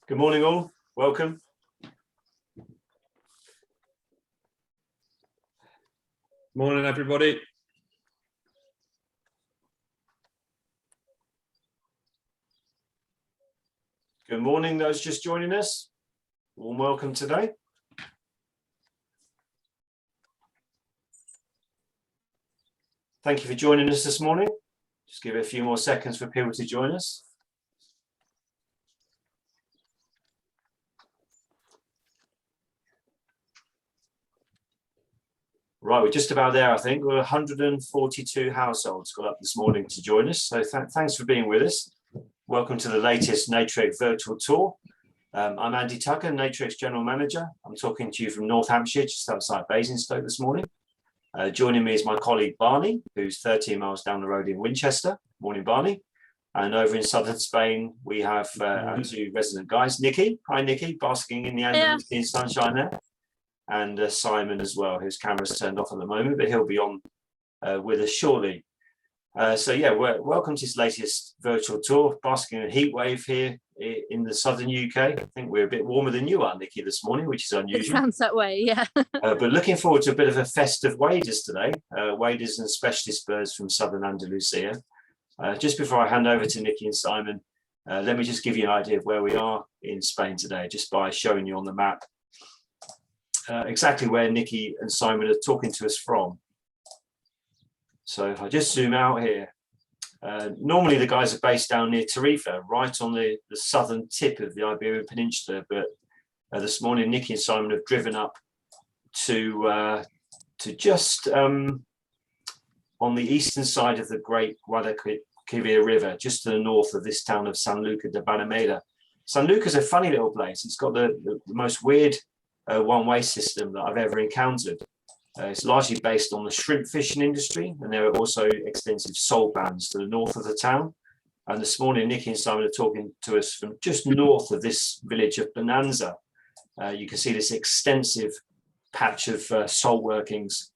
Good morning all, welcome. Morning everybody. Good morning those just joining us. Warm welcome today. Thank you for joining us this morning. Just give it a few more seconds for people to join us. Right, we're just about there, I think. We're 142 households got up this morning to join us. So thanks for being with us. Welcome to the latest Naturetrek virtual tour. I'm Andy Tucker, Naturetrek's General Manager. I'm talking to you from North Hampshire, just outside Basingstoke this morning. Joining me is my colleague Barney, who's 13 miles down the road in Winchester. Morning, Barney. And over in southern Spain, we have our two resident guys, Niki. Hi, Niki, basking in the Andalucía sunshine there. And Simon as well, whose camera's turned off at the moment, but he'll be on with us shortly. So yeah, welcome to this latest virtual tour, basking in a heat wave here in the southern UK. I think we're a bit warmer than you are, Niki, this morning, which is unusual. It sounds that way, yeah. But looking forward to a bit of a festive waders today, waders and specialist birds from southern Andalusia. Just before I hand over to Niki and Simon, let me just give you an idea of where we are in Spain today, just by showing you on the map exactly where Niki and Simon are talking to us from. So if I just zoom out here, normally the guys are based down near Tarifa, right on the southern tip of the Iberian Peninsula, but this morning Niki and Simon have driven up to just on the eastern side of the Great Guadalquivir River, just to the north of this town of Sanlúcar de Barrameda. Sanlúcar is a funny little place. It's got the most weird one-way system that I've ever encountered. It's largely based on the shrimp fishing industry, and there are also extensive salt pans to the north of the town. And this morning, Niki and Simon are talking to us from just north of this village of Bonanza. You can see this extensive patch of salt workings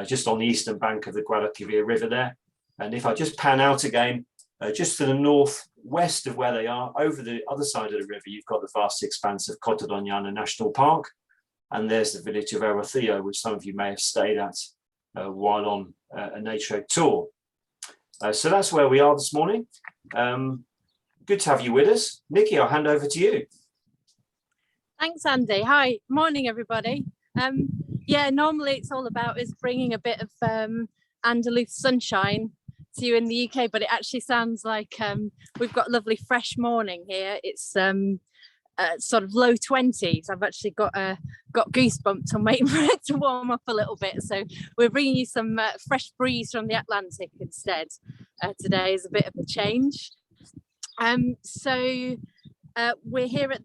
just on the eastern bank of the Guadalquivir River there. And if I just pan out again, just to the northwest of where they are, over the other side of the river, you've got the vast expanse of Doñana Natural Park. And there's the village of Arrocio, which some of you may have stayed at while on a Naturetrek tour. So that's where we are this morning. Good to have you with us. Niki, I'll hand over to you. Thanks, Andy. Hi, morning, everybody. Yeah, normally it's all about is bringing a bit of Andalus sunshine to you in the UK, but it actually sounds like we've got a lovely fresh morning here. It's sort of low 20s. I've actually got goosebumps. I'm waiting for it to warm up a little bit. So we're bringing you some fresh breeze from the Atlantic instead. Today is a bit of a change. So we're here at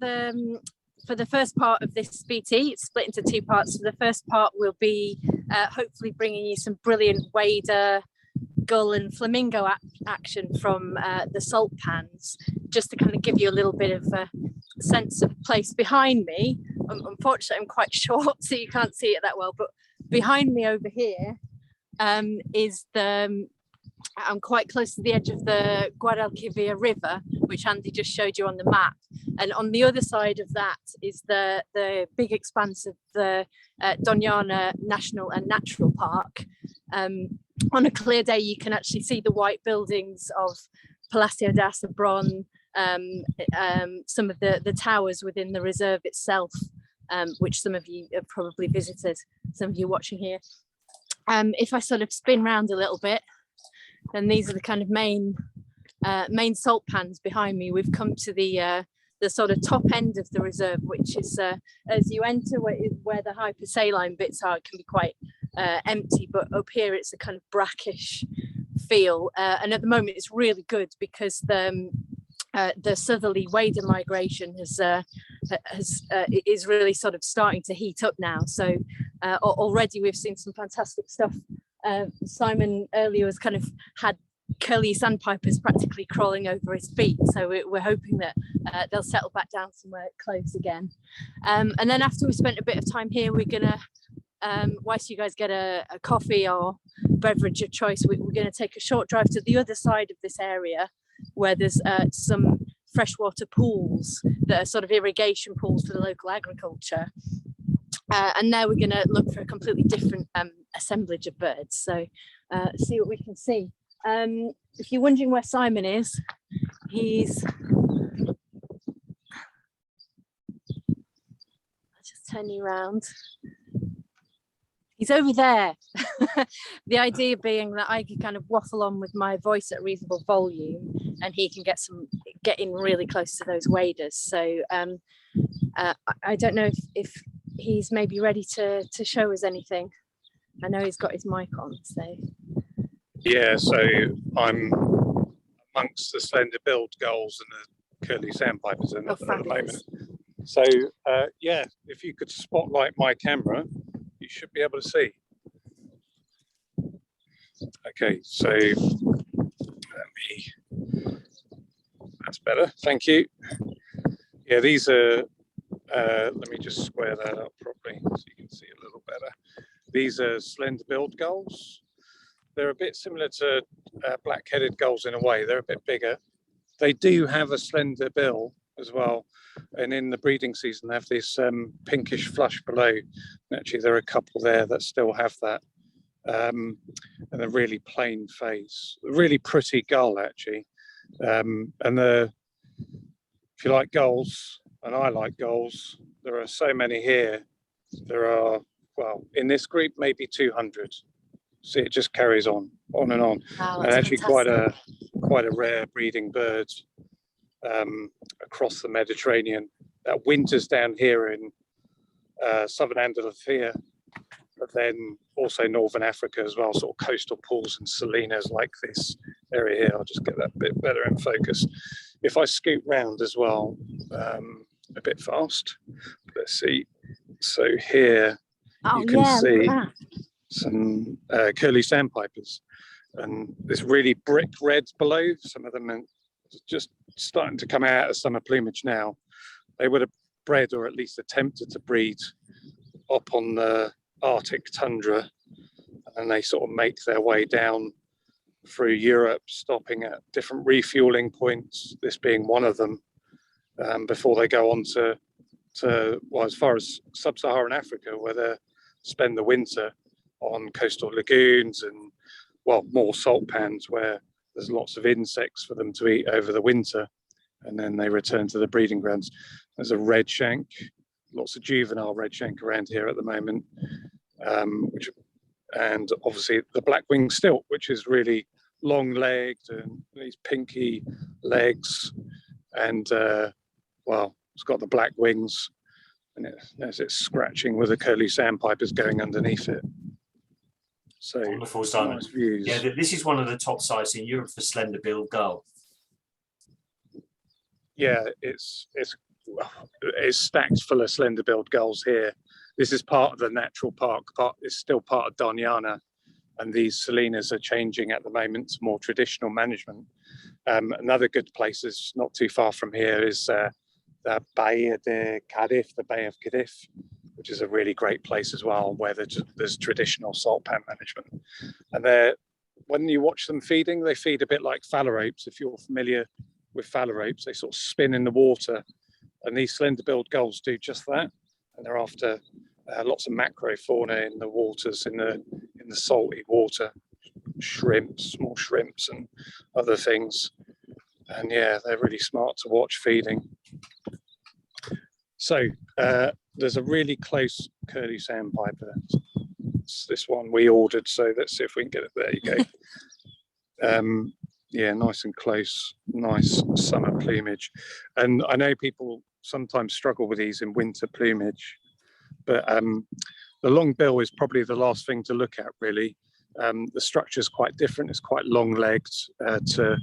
for the first part of this BT. It's split into two parts. So the first part will be hopefully bringing you some brilliant wader, gull and flamingo action from the salt pans, just to kind of give you a little bit of a sense of place. Behind me, unfortunately I'm quite short so you can't see it that well, but behind me over here is I'm quite close to the edge of the Guadalquivir River, which Andy just showed you on the map, and on the other side of that is the big expanse of the Doñana Natural Park. On a clear day you can actually see the white buildings of Palacio de Asabron, some of the towers within the reserve itself, which some of you have probably visited, some of you watching here. If I sort of spin round a little bit, then these are the kind of main salt pans behind me. We've come to the sort of top end of the reserve, which is as you enter where the hypersaline bits are, it can be quite empty, but up here it's a kind of brackish feel, and at the moment it's really good because the southerly wader migration is really sort of starting to heat up now. So already we've seen some fantastic stuff. Simon earlier has kind of had Curlew Sandpipers practically crawling over his feet, so we're hoping that they'll settle back down somewhere close again. And then after we spent a bit of time here, we're gonna whilst you guys get a coffee or beverage of choice, we're going to take a short drive to the other side of this area where there's some freshwater pools that are sort of irrigation pools for the local agriculture. And now we're going to look for a completely different assemblage of birds. So see what we can see. If you're wondering where Simon is, he's... I'll just turn you around. He's over there. The idea being that I can kind of waffle on with my voice at a reasonable volume, and he can get in really close to those waders. So I don't know if he's maybe ready to show us anything. I know he's got his mic on, so. Yeah, so I'm amongst the slender-billed gulls and the curlew sandpipers at the moment. So yeah, if you could spotlight my camera, you should be able to see. Okay, so that's better, thank you. Yeah, these are, let me just square that up properly so you can see a little better. These are slender-billed gulls. They're a bit similar to black-headed gulls in a way. They're a bit bigger. They do have a slender bill as well. And in the breeding season, they have this pinkish flush below. And actually, there are a couple there that still have that. And a really plain face. A really pretty gull, actually. And if you like gulls, and I like gulls, there are so many here. There are, well, in this group, maybe 200. So it just carries on and on. Wow, and actually fantastic. quite a rare breeding bird across the Mediterranean that winters down here in southern Andalucía, but then also northern Africa as well, sort of coastal pools and salinas like this area here. I'll just get that a bit better in focus. If I scoot round as well a bit fast, let's see. So here you can see some curlew sandpipers, and this really brick red below. Some of them are just starting to come out of summer plumage now. They would have bred, or at least attempted to breed, up on the Arctic tundra, and they sort of make their way down through Europe, stopping at different refueling points, this being one of them, before they go on to well, as far as sub-Saharan Africa, where they spend the winter on coastal lagoons and, well, more salt pans where there's lots of insects for them to eat over the winter, and then they return to the breeding grounds. There's a red shank, lots of juvenile red shank around here at the moment, and obviously the black-winged stilt, which is really long-legged and these pinky legs, and well, it's got the black wings, and as it's scratching with the curlew sandpipers going underneath it. So wonderful, Simon. Nice views. Yeah, this is one of the top sites in Europe for slender-billed gull. Yeah, it's stacked full of slender-billed gulls here. This is part of the natural park. It's still part of Doñana, and these salinas are changing at the moment to more traditional management. Another good place is not too far from here is the Bay de Cádi, the Bay of Cádiz, which is a really great place as well, where there's traditional salt pan management. And when you watch them feeding, they feed a bit like phalaropes. If you're familiar with phalaropes, they sort of spin in the water, and these slender-billed gulls do just that. And they're after lots of macrofauna in the waters, in the salty water, shrimps, small shrimps, and other things. And yeah, they're really smart to watch feeding. So there's a really close curlew sandpiper. It's this one we ordered, so let's see if we can get it. There you go. Yeah, nice and close, nice summer plumage. And I know people sometimes struggle with these in winter plumage, but the long bill is probably the last thing to look at, really. The structure is quite different. It's quite long-legged to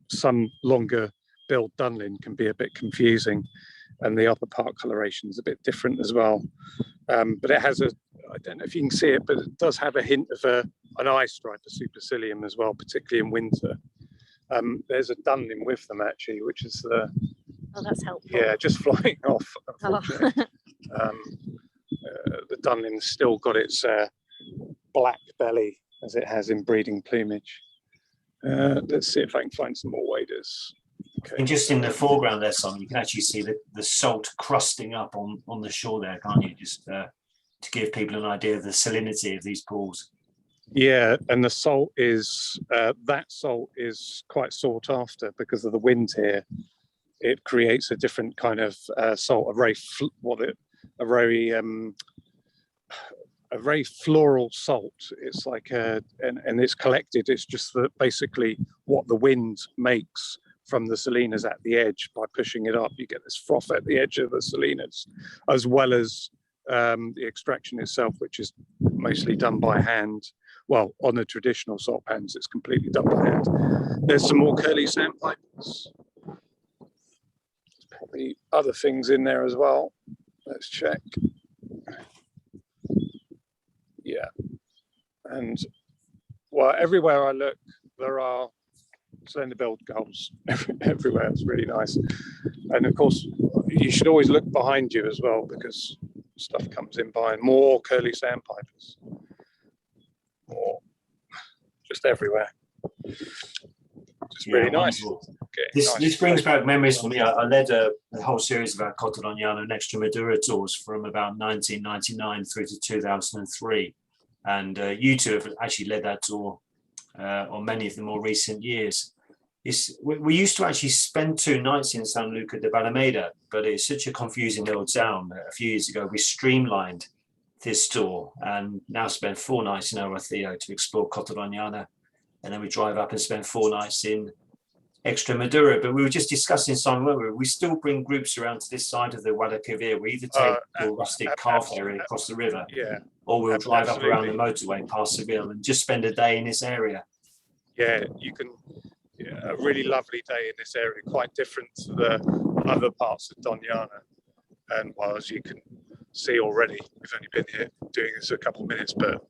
some longer billed Dunlin can be a bit confusing, and the upper part coloration is a bit different as well. But it has I don't know if you can see it, but it does have a hint of an eye stripe, a supercilium as well, particularly in winter. There's a Dunlin with them actually, which is the... Oh, that's helpful. Yeah, just flying off, unfortunately. Oh. The Dunlin's still got its black belly, as it has in breeding plumage. Let's see if I can find some more waders. Okay. And just in the foreground there, Simon, you can actually see the salt crusting up on the shore there, can't you? Just to give people an idea of the salinity of these pools. Yeah, and the salt is that salt is quite sought after because of the wind here. It creates a different kind of salt, a very floral salt. It's like and it's collected. It's just that basically what the wind makes from the salinas at the edge. By pushing it up, you get this froth at the edge of the salinas, as well as the extraction itself, which is mostly done by hand. Well, on the traditional salt pans, it's completely done by hand. There's some more curlew sandpipers. There's probably other things in there as well. Let's check. Yeah, and well, everywhere I look, there are Slender-billed gulls everywhere. It's really nice. And of course, you should always look behind you as well because stuff comes in by, and more curlew sandpipers. More, just everywhere. Just really nice. This brings back memories for me. I led a whole series of our Cotta Doñana and Extremadura tours from about 1999 through to 2003. And you two have actually led that tour on many of the more recent years. We used to actually spend 2 nights in San Luca de Barrameda, but it's such a confusing little town. A few years ago, we streamlined this tour and now spend 4 nights in Oroteo to explore Cotta Doñana. And then we drive up and spend 4 nights in Extremadura. But we were just discussing, Simon, we still bring groups around to this side of the Guadalquivir. We either take the rustic calf area across the river, or we'll drive up around the motorway past Seville and just spend a day in this area. Yeah, you can. Yeah, a really lovely day in this area, quite different to the other parts of Doñana. And well, as you can see already, we've only been here doing this a couple of minutes, but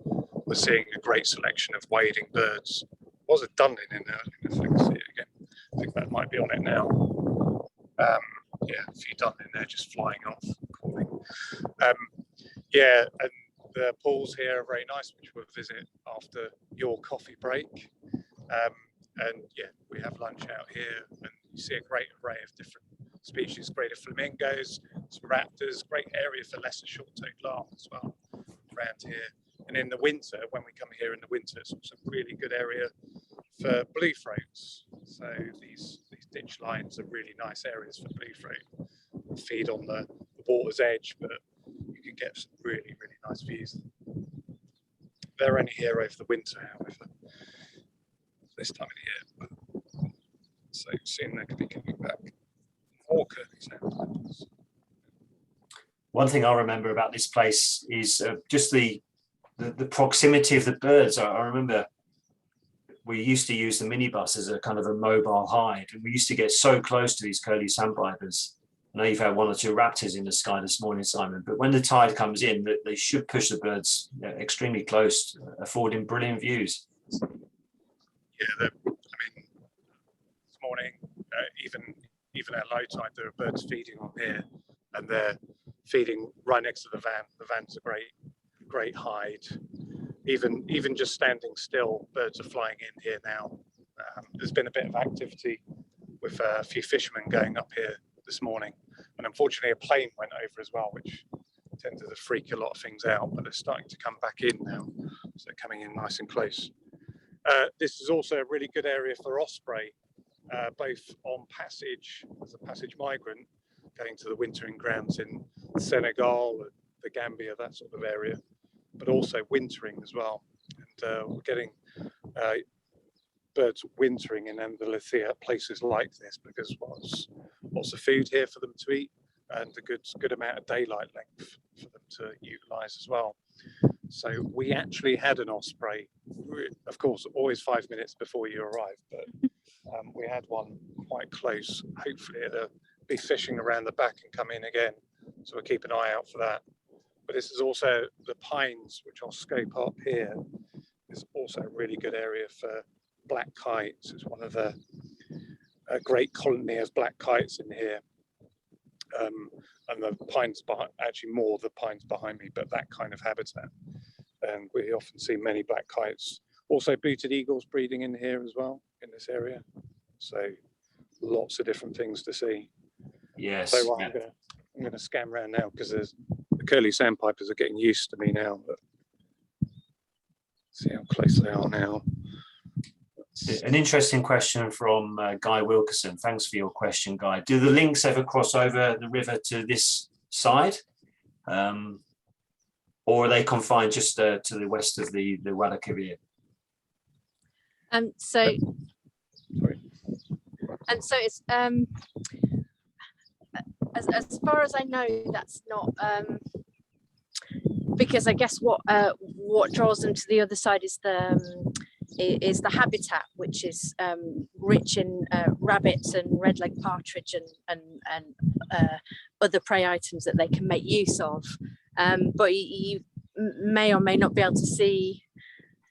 we're seeing a great selection of wading birds. Was a Dunlin in there? I don't know if I can see it again. I think that might be on it now. Yeah, a few Dunlin there just flying off, calling. Yeah, and the pools here are very nice, which we'll visit after your coffee break. And yeah, we have lunch out here, and you see a great array of different species, greater flamingos, some raptors, great area for lesser short-toed lark as well around here. And in the winter, when we come here in the winter, it's also a really good area for blue throats. So these ditch lines are really nice areas for blue throat. They feed on the water's edge, but you can get some really, really nice views. They're only here over the winter, however, this time of the year. So soon they could be coming back. More curlew sandpipers. One thing I remember about this place is just the proximity of the birds. I remember we used to use the minibus as a kind of a mobile hide, and we used to get so close to these curlew sandpipers. I know you've had 1 or 2 raptors in the sky this morning, Simon, but when the tide comes in, they should push the birds extremely close, affording brilliant views. Yeah, I mean, this morning, even at low tide, there are birds feeding on here, and they're feeding right next to the van. The van's a great hide. Even just standing still, birds are flying in here now. There's been a bit of activity with a few fishermen going up here this morning, and unfortunately a plane went over as well, which tended to freak a lot of things out, but they're starting to come back in now, so they're coming in nice and close. This is also a really good area for osprey, both on passage as a passage migrant going to the wintering grounds in Senegal, the Gambia, that sort of area, but also wintering as well. And we're getting birds wintering in Andalucía at places like this because there's lots of food here for them to eat and a good amount of daylight length for them to utilise as well. So we actually had an osprey, of course, always 5 minutes before you arrive, but we had one quite close. Hopefully it'll be fishing around the back and come in again. So we'll keep an eye out for that. But this is also the pines, which I'll scope up here. Is also a really good area for black kites. It's one of the great colony of black kites in here. And the pines behind, actually more the pines behind me, but that kind of habitat. And we often see many black kites. Also booted eagles breeding in here as well, in this area. So lots of different things to see. Yes. So I'm going to scan around now because the Curlew Sandpipers are getting used to me now. But see how close they are now. An interesting question from Guy Wilkerson. Thanks for your question, Guy. Do the lynx ever cross over the river to this side? Or are they confined just to the west of the Guadalquivir? So it's as far as I know, that's not because I guess what draws them to the other side is the habitat, which is rich in rabbits and red-legged partridge and other prey items that they can make use of. But you may or may not be able to see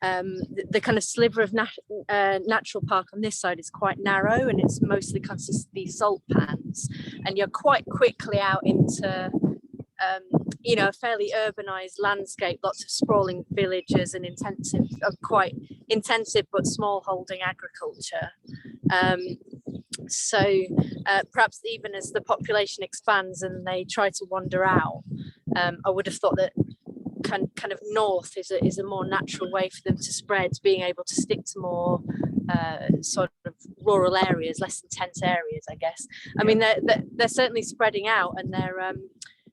the kind of sliver of natural park on this side is quite narrow, and it's mostly consists of these salt pans, and you're quite quickly out into a fairly urbanized landscape, lots of sprawling villages and quite intensive but small holding agriculture. So perhaps even as the population expands and they try to wander out, I would have thought that kind of north is a more natural way for them to spread, being able to stick to more sort of rural areas, less intense areas, I guess. I mean, they're certainly spreading out, and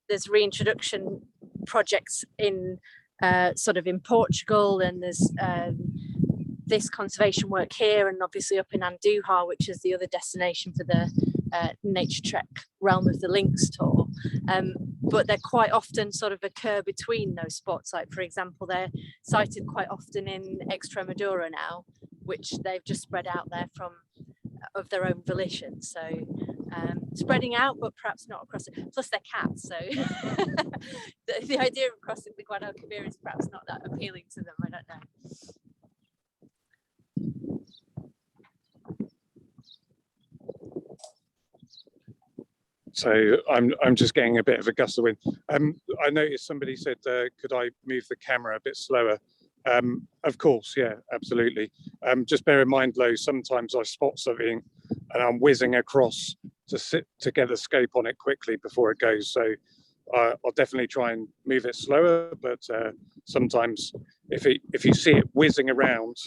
there's reintroduction projects in sort of in Portugal, and there's this conservation work here, and obviously up in Andújar, which is the other destination for the Naturetrek Realm of the Lynx tour. But they're quite often sort of occur between those spots. Like, for example, they're sighted quite often in Extremadura now, which they've just spread out there of their own volition. So spreading out, but perhaps not across it. Plus they're cats, so the idea of crossing the Guadalquivir is perhaps not that appealing to them. I don't know. So I'm just getting a bit of a gust of wind. I noticed somebody said, could I move the camera a bit slower? Of course, yeah, absolutely. Just bear in mind, though, sometimes I spot something and I'm whizzing across to get the scope on it quickly before it goes. So I'll definitely try and move it slower, but sometimes if you see it whizzing around,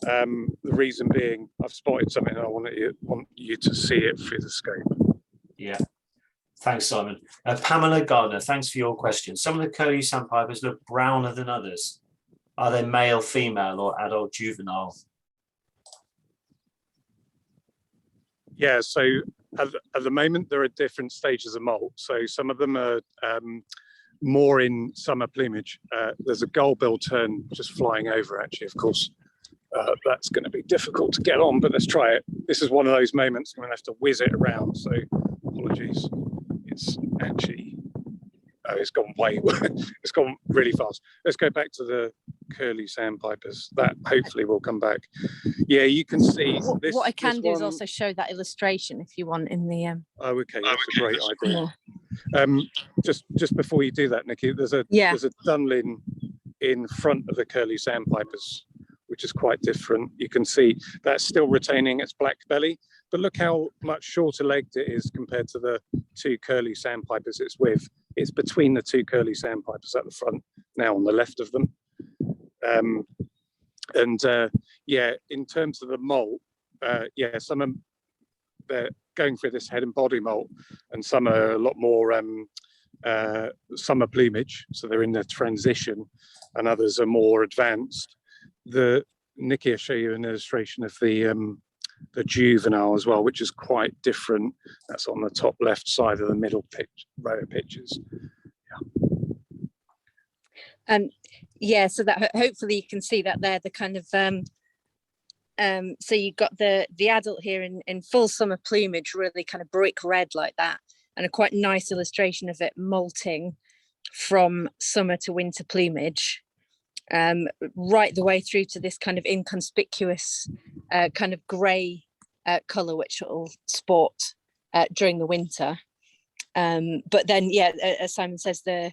the reason being I've spotted something and I want you to see it through the scope. Yeah. Thanks, Simon. Pamela Gardner, thanks for your question. Some of the Curlew Sandpipers look browner than others. Are they male, female, or adult juvenile? Yeah, so at the moment, there are different stages of molt. So some of them are more in summer plumage. There's a gull-billed tern just flying over, actually, of course. That's going to be difficult to get on, but let's try it. This is one of those moments I'm going to have to whiz it around, so apologies. It's actually, it's gone it's gone really fast. Let's go back to the Curlew Sandpipers. That hopefully will come back. Yeah, you can see. What I can do is also show that illustration if you want in the. Oh, okay, that's a great idea. Just before you do that, Nikki, there's a Dunlin in front of the Curlew Sandpipers, which is quite different. You can see that's still retaining its black belly, but look how much shorter legged it is compared to the two Curlew Sandpipers it's with. It's between the two Curlew Sandpipers at the front now on the left of them. Yeah, in terms of the molt, yeah, some of them, they're going through this head and body molt, and some are a lot more summer plumage, so they're in the transition, and others are more advanced. Nikki will show you an illustration of the juvenile as well, which is quite different. That's on the top left side of the middle row of pictures. Yeah, so that hopefully you can see that they're the kind of so you've got the adult here in full summer plumage, really kind of brick red like that, and a quite nice illustration of it molting from summer to winter plumage, right the way through to this kind of inconspicuous kind of grey colour, which will sport during the winter. But then, yeah, as Simon says, the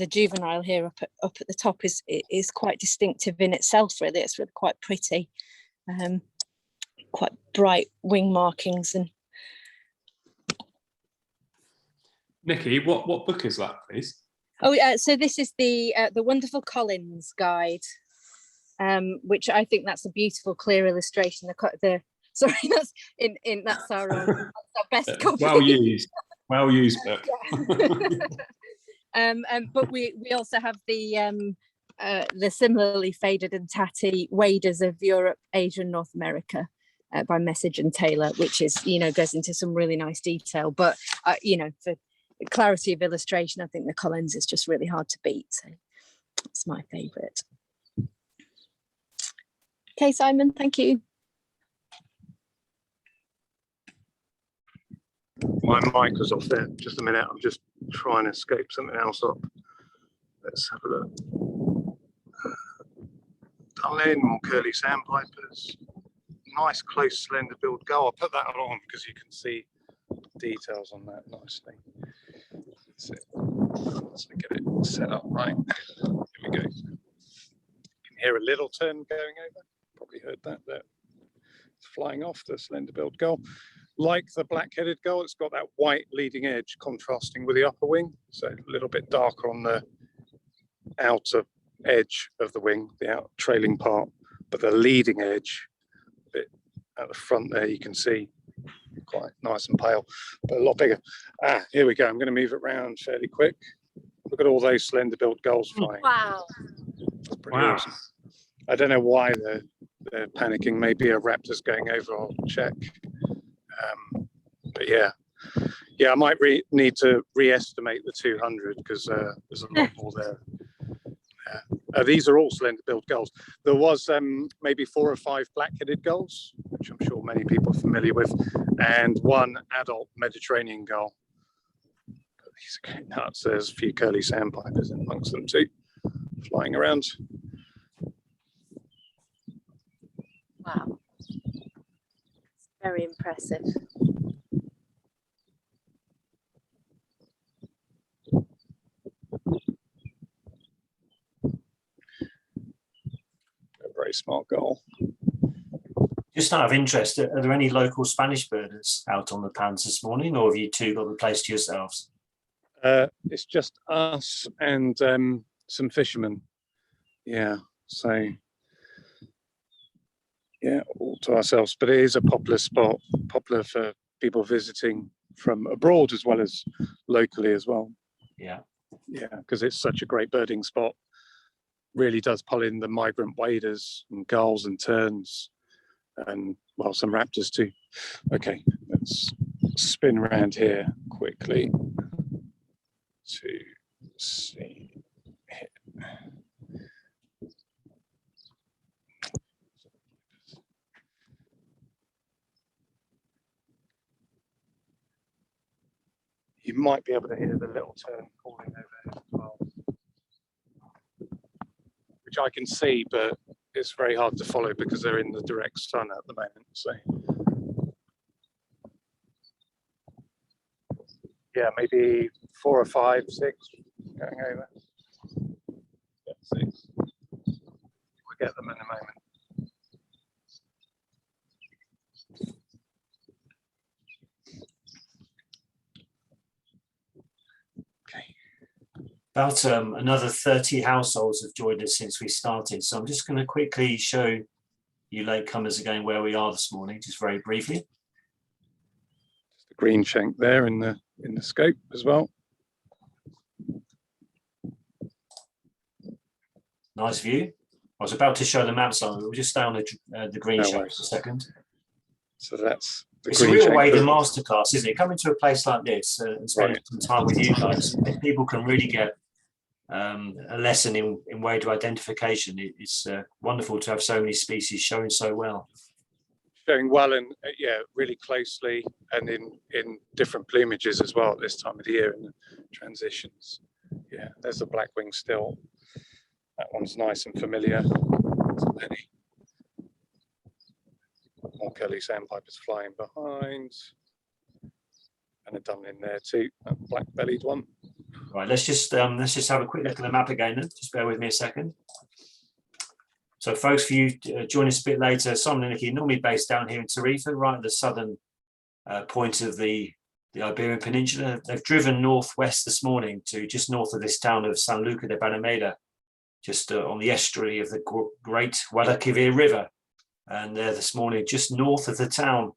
juvenile here up at the top is quite distinctive in itself. Really, it's really quite pretty, quite bright wing markings and Nikki, what book is that, please? Oh, so this is the wonderful Collins guide, which I think that's a beautiful, clear illustration. Sorry, that's our best copy. Well used book. But we also have the similarly faded and tatty Waders of Europe, Asia, and North America by Message and Taylor, which is, goes into some really nice detail. But for clarity of illustration, I think the Collins is just really hard to beat. So it's my favourite. Okay, Simon, thank you. My mic was off there. Just a minute. I'm just trying to escape something else up. Let's have a look. Dunlin, more curlew sandpipers. Nice, close, slender-billed gull. I'll put that on because you can see details on that nicely. That's it. Let's get it set up right. Here we go. You can hear a little tern going over. Probably heard that there. It's flying off, the slender-billed gull. Like the black-headed gull, it's got that white leading edge contrasting with the upper wing. So a little bit darker on the outer edge of the wing, the out trailing part, but the leading edge, a bit at the front there, you can see quite nice and pale, but a lot bigger. Here we go. I'm going to move it around fairly quick. Look at all those slender-billed gulls flying. Wow. That's pretty awesome. I don't know why they're panicking. Maybe a raptor's going over. I'll check. But yeah, I might need to re-estimate the 200 because there's a lot more there. These are all slender-billed gulls. There was maybe 4 or 5 black-headed gulls, which I'm sure many people are familiar with, and 1 adult Mediterranean gull. But these are going nuts. There's a few curlew sandpipers in amongst them too, flying around. Wow. Very impressive. A very smart gull. Just out of interest, are there any local Spanish birders out on the pans this morning, or have you two got the place to yourselves? It's just us and some fishermen. Yeah, so yeah, all to ourselves. But it is a popular spot, popular for people visiting from abroad as well as locally as well. Yeah, because it's such a great birding spot. Really does pull in the migrant waders and gulls and terns, and well, some raptors too. Okay, let's spin around here quickly to see. You might be able to hear the little tern calling over there as well, which I can see, but it's very hard to follow because they're in the direct sun at the moment. So yeah, maybe 4 or 5, 6 going over. Yeah, 6. We'll get them in a moment. about another 30 households have joined us since we started. So I'm just going to quickly show you latecomers again where we are this morning, just very briefly. The green shank there in the scope as well. Nice view. I was about to show the map, so we'll just stay on the green shank for a second. So that's it's a real wader masterclass, isn't it? Coming to a place like this and spending some time with you guys, people can really get a lesson in wader identification. It's wonderful to have so many species showing so well. Showing well, and yeah, really closely, and in different plumages as well at this time of the year in the transitions. Yeah, there's the black-winged stilt. That one's nice and familiar. More curlew sandpipers flying behind, and a Dunlin there too, that black-bellied one. Right, let's just have a quick look at the map again then. Just bear with me a second. So folks, for you join us a bit later, Simon and Niki normally based down here in Tarifa, right at the southern point of the the Iberian Peninsula. They've driven northwest this morning to just north of this town of San Luca de Barrameda, just on the estuary of the great Guadalquivir River. And they're this morning just north of the town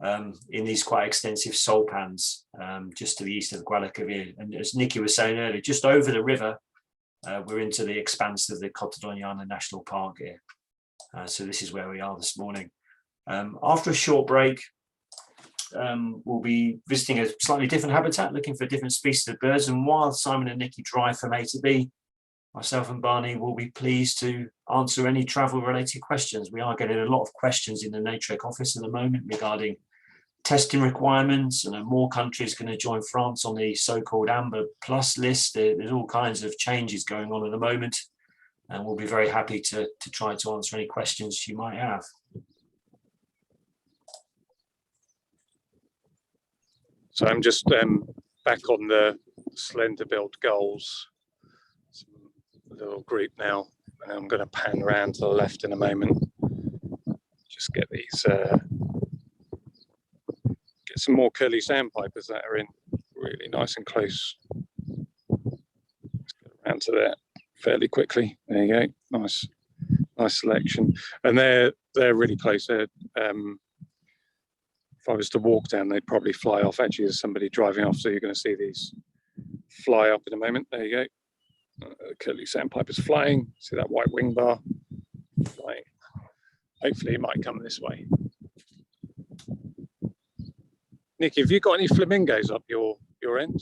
in these quite extensive sole pans, just to the east of Guadalquivir. And as Niki was saying earlier, just over the river, we're into the expanse of the Doñana Natural Park here. So this is where we are this morning. After a short break, we'll be visiting a slightly different habitat, looking for different species of birds. And while Simon and Niki drive from A to B, myself and Barney will be pleased to answer any travel-related questions. We are getting a lot of questions in the Naturetrek office at the moment regarding testing requirements, and more countries going to join France on the so-called Amber Plus list. There's all kinds of changes going on at the moment, and we'll be very happy to try to answer any questions you might have. So I'm just back on the Slender-billed gulls, little group now, and I'm going to pan around to the left in a moment. Just get these, get some more curlew sandpipers that are in really nice and close. Let's get around to there fairly quickly. There you go. Nice selection, and they're really close. They're, if I was to walk down, they'd probably fly off. Actually, there's somebody driving off, so you're going to see these fly up in a moment. There you go. Curlew sandpipers flying. See that white wing bar flying. Hopefully it might come this way. Niki, have you got any flamingos up your end?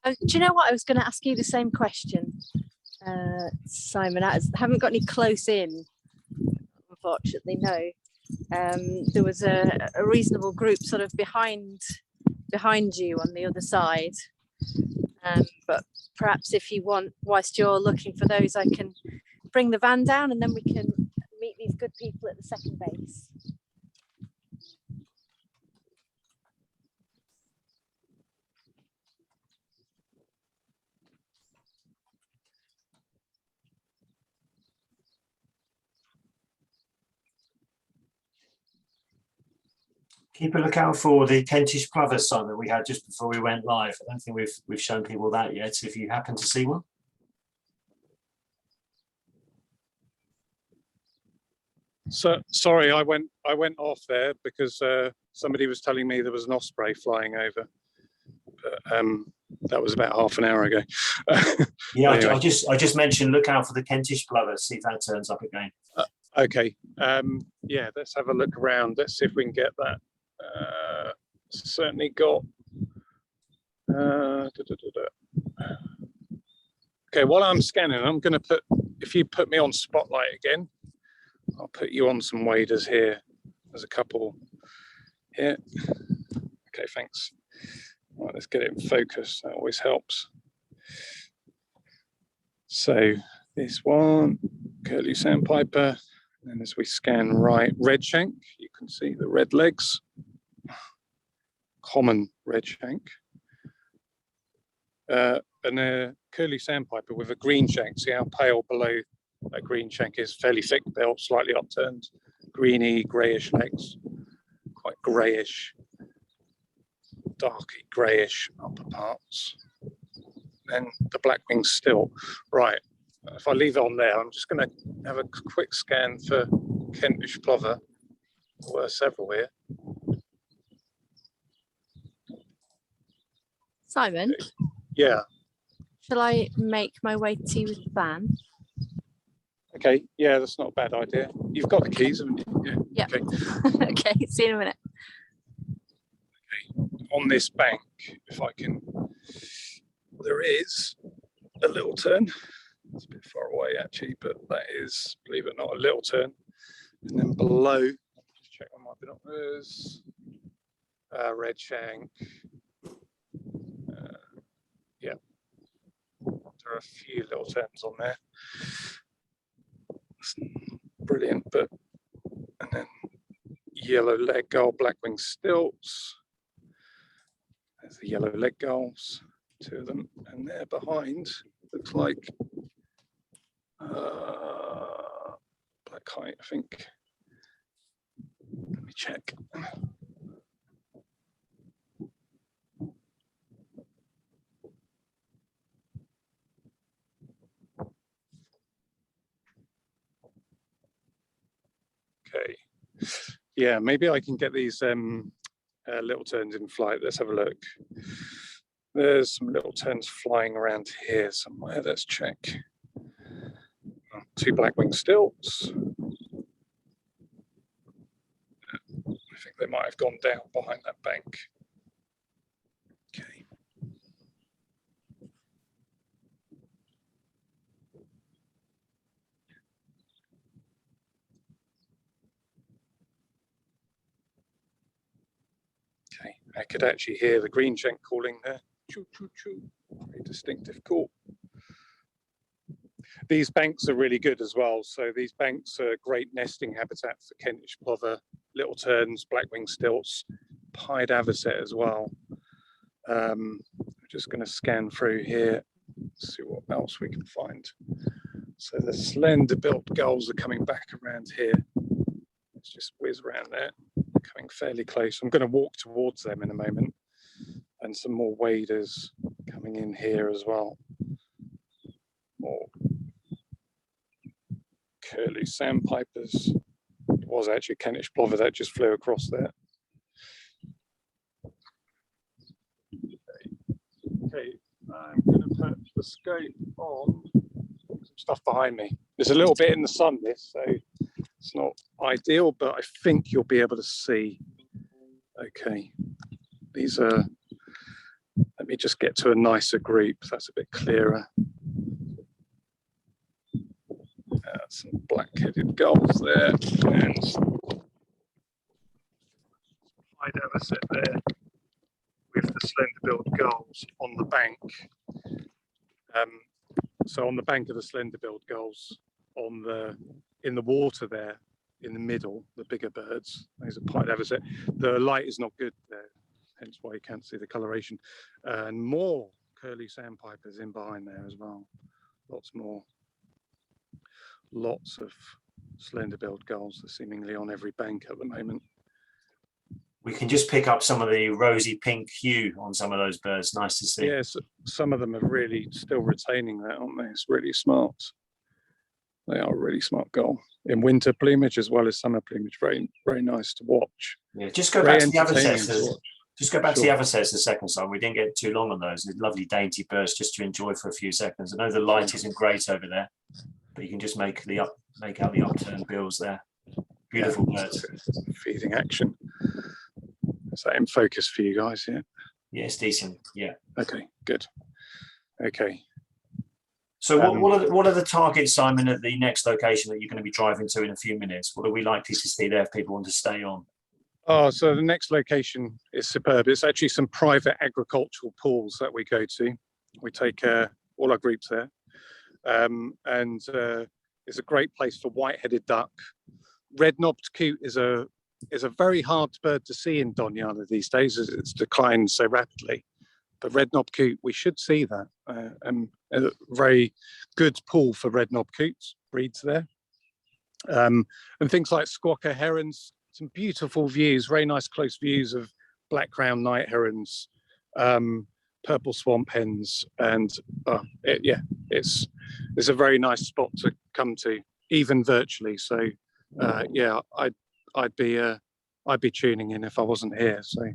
Do you know what? I was going to ask you the same question, Simon. I haven't got any close in, unfortunately, no. There was a reasonable group sort of behind you on the other side. But perhaps if you want, whilst you're looking for those, I can bring the van down and then we can meet these good people at the second base. Keep a lookout for the Kentish Plovers sign that we had just before we went live. I don't think we've shown people that yet. If you happen to see one. So sorry, I went off there because somebody was telling me there was an osprey flying over. But, that was about half an hour ago. Yeah, anyway. I just mentioned look out for the Kentish Plovers. See if that turns up again. Okay. Yeah, let's have a look around. Let's see if we can get that. Certainly got. Okay, while I'm scanning, I'm going to put. If you put me on spotlight again, I'll put you on some waders here. There's a couple here. Okay, thanks. Right, let's get it in focus. That always helps. So this one, Curlew Sandpiper. And as we scan right, red shank, you can see the red legs. Common red shank. And a Curlew Sandpiper with a green shank. See how pale below that green shank is? Fairly thick bill, slightly upturned, greeny, greyish legs. Quite greyish, darky greyish upper parts. Then the black-winged stilt. Right. If I leave it on there, I'm just going to have a quick scan for Kentish plover. There were several here. Simon? Yeah. Shall I make my way to you with the van? Okay. Yeah, that's not a bad idea. You've got the keys, haven't you? Yeah. Okay. Okay, see you in a minute. Okay. On this bank, if I can, there is a little turn. It's a bit far away actually, but that is, believe it or not, a little turn. And then below, just check on my binoculars, red shank. Yeah, there are a few little turns on there. It's brilliant, but, and then yellow leg gull, black-winged stilts. There's the yellow leg gulls, two of them, and there behind looks like black kite, I think. Let me check. Okay. Yeah, maybe I can get these little terns in flight. Let's have a look. There's some little terns flying around here somewhere. Let's check. 2 black-winged stilts. I think they might have gone down behind that bank. Okay. Okay, I could actually hear the greenshank calling there. Choo, choo, choo. Very distinctive call. These banks are really good as well. So these banks are great nesting habitat for Kentish plover, little terns, black-winged stilts, pied avocet as well. I'm just going to scan through here, see what else we can find. So the slender-billed gulls are coming back around here. Let's just whiz around there, coming fairly close. I'm going to walk towards them in a moment. And some more waders coming in here as well. More Curlew Sandpipers. It was actually a Kentish plover that just flew across there. Okay, I'm going to put the scope on. Some stuff behind me. There's a little bit in the sun, this, so it's not ideal, but I think you'll be able to see. Okay, these are. Let me just get to a nicer group. That's a bit clearer. Some black-headed gulls there, and pied avocet there with the slender-billed gulls on the bank. So on the bank of the slender-billed gulls, in the water there, in the middle, the bigger birds. Those are pied avocet. The light is not good there, hence why you can't see the coloration. And more Curlew Sandpipers in behind there as well. Lots more. Lots of slender-billed gulls are seemingly on every bank at the moment. We can just pick up some of the rosy pink hue on some of those birds. Nice to see. Yes, some of them are really still retaining that, aren't they? It's really smart. They are a really smart gull in winter plumage as well as summer plumage. Very, very nice to watch. Yeah, just go back to the avocets. Just go back to the avocets a second, son. We didn't get too long on those. They're lovely, dainty birds just to enjoy for a few seconds. I know the light isn't great over there, but you can just make out the upturned bills there. Beautiful birds. Feeding action. Is that in focus for you guys? Yeah. Yeah, it's decent. Yeah. Okay. Good. Okay. So what are the targets, Simon, at the next location that you're going to be driving to in a few minutes? What are we likely to see there if people want to stay on? Oh, so the next location is superb. It's actually some private agricultural pools that we go to. We take all our groups there. And it's a great place for white-headed duck. Red-knobbed coot is a very hard bird to see in Doñana these days as it's declined so rapidly. But red-knobbed coot, we should see that. And a very good pool for red-knobbed coots, breeds there. And things like Squawker Herons, some beautiful views, very nice close views of Black-crowned Night Herons, purple swamp hens, and it's a very nice spot to come to, even virtually. So yeah, I'd be tuning in if I wasn't here. So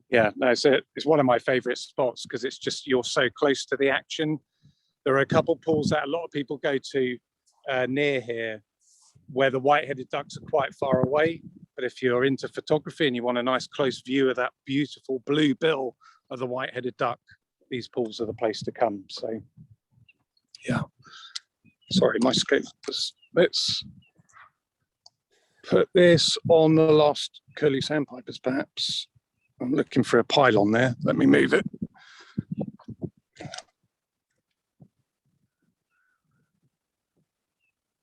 yeah, no, it's one of my favourite spots because it's just you're so close to the action. There are a couple pools that a lot of people go to near here where the white-headed ducks are quite far away. But if you're into photography and you want a nice close view of that beautiful blue bill of the white-headed duck, these pools are the place to come. So, yeah. Sorry, my scope was... Let's put this on the last Curlew Sandpipers, perhaps. I'm looking for a pylon there. Let me move it.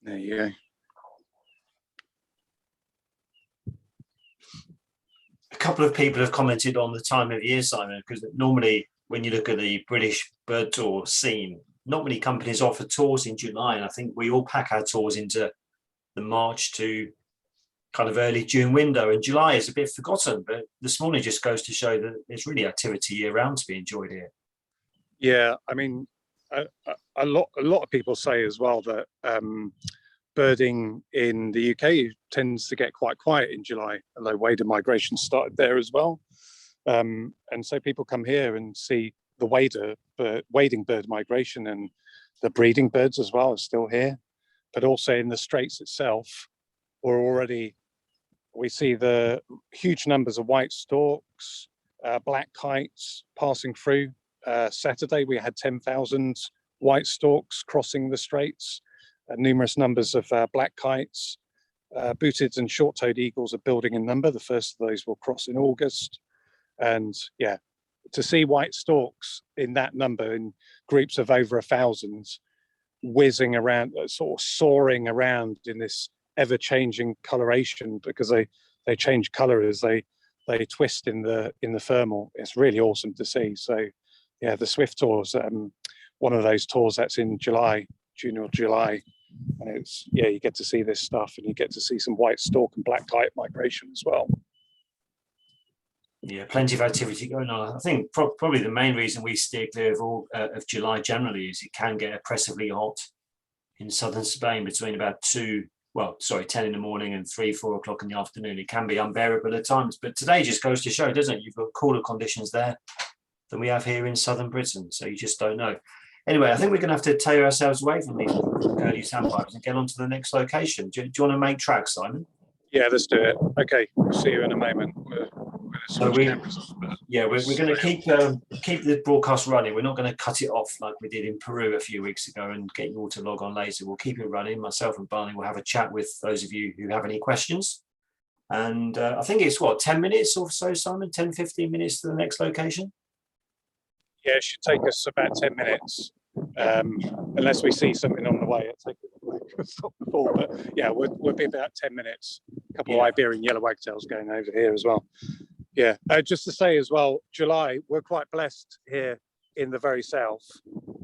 There you go. A couple of people have commented on the time of year, Simon, because normally when you look at the British bird tour scene, not many companies offer tours in July, and I think we all pack our tours into the March to kind of early June window, and July is a bit forgotten, but this morning just goes to show that there's really activity year round to be enjoyed here. Yeah, I mean, a lot of people say as well that birding in the UK tends to get quite quiet in July, although wading migration started there as well. And so people come here and see the wading bird migration, and the breeding birds as well are still here. But also in the Straits itself, we see the huge numbers of white storks, black kites passing through. Saturday, we had 10,000 white storks crossing the Straits, numerous numbers of black kites. Booted and short-toed eagles are building in number. The first of those will cross in August. And yeah, to see white storks in that number, in groups of over 1,000, whizzing around, sort of soaring around in this ever-changing coloration, because they change color as they twist in the thermal. It's really awesome to see. So yeah, the Swift tour's one of those tours that's in July, June or July, and it's, yeah, you get to see this stuff, and you get to see some white stork and black kite migration as well. Yeah, plenty of activity going on. I think probably the main reason we steer clear of July generally is it can get oppressively hot in southern Spain between about 10 in the morning and 3-4 o'clock in the afternoon. It can be unbearable at times, but today just goes to show, doesn't it? You've got cooler conditions there than we have here in southern Britain, so you just don't know. Anyway, I think we're going to have to tear ourselves away from these Curlew Sandpipers and get on to the next location. Do you want to make tracks, Simon? Yeah, let's do it. Okay, we'll see you in a moment. We're going to keep the broadcast running. We're not going to cut it off like we did in Peru a few weeks ago and get you all to log on later. We'll keep it running. Myself and Barney will have a chat with those of you who have any questions. And I think it's 10 minutes or so, Simon? 10, 15 minutes to the next location? Yeah, it should take us about 10 minutes. Unless we see something on the way, it'll take stop before. But yeah, we'll be about 10 minutes. A couple of Iberian yellow wagtails going over here as well. Yeah, just to say as well, July, we're quite blessed here in the very south.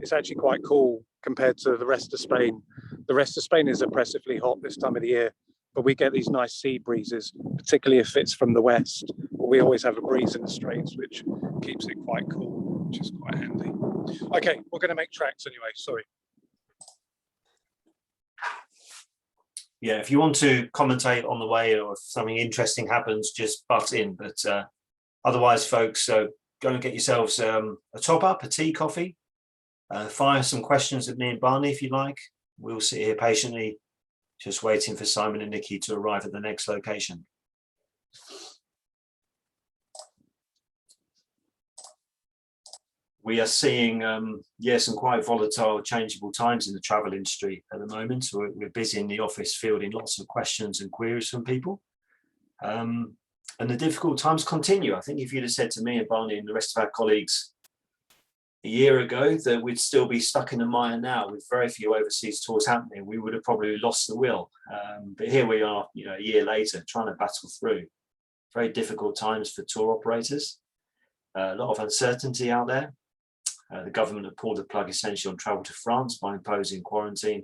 It's actually quite cool compared to the rest of Spain. The rest of Spain is oppressively hot this time of the year, but we get these nice sea breezes, particularly if it's from the west. We always have a breeze in the Straits, which keeps it quite cool, which is quite handy. Okay, we're going to make tracks anyway, sorry. Yeah, if you want to commentate on the way or if something interesting happens, just butt in. But otherwise, folks, go and get yourselves a top-up, a tea, coffee. Fire some questions at me and Barney if you like. We'll sit here patiently, just waiting for Simon and Niki to arrive at the next location. We are seeing, some quite volatile, changeable times in the travel industry at the moment. So we're busy in the office fielding lots of questions and queries from people. And the difficult times continue. I think if you'd have said to me and Barney and the rest of our colleagues a year ago that we'd still be stuck in the mire now with very few overseas tours happening, we would have probably lost the will. But here we are, a year later, trying to battle through. Very difficult times for tour operators. A lot of uncertainty out there. The government have pulled the plug essentially on travel to France by imposing quarantine,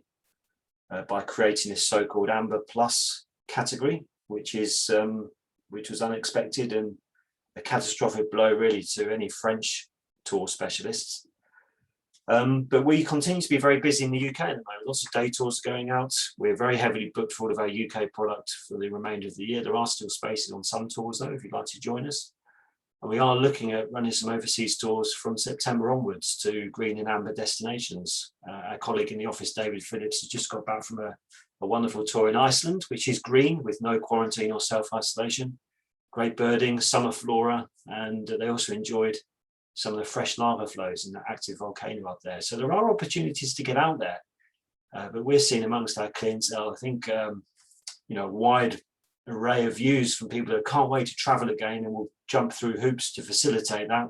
by creating this so-called Amber Plus category, which was unexpected and a catastrophic blow really to any French tour specialists. But we continue to be very busy in the UK at the moment. Lots of day tours going out. We're very heavily booked for all of our UK product for the remainder of the year. There are still spaces on some tours though, if you'd like to join us. And we are looking at running some overseas tours from September onwards to green and amber destinations. Our colleague in the office, David Phillips, has just got back from a wonderful tour in Iceland, which is green with no quarantine or self-isolation. Great birding, summer flora, and they also enjoyed some of the fresh lava flows in the active volcano up there. So there are opportunities to get out there, but we're seeing amongst our clientele, I think, wide array of views from people that can't wait to travel again and will jump through hoops to facilitate that,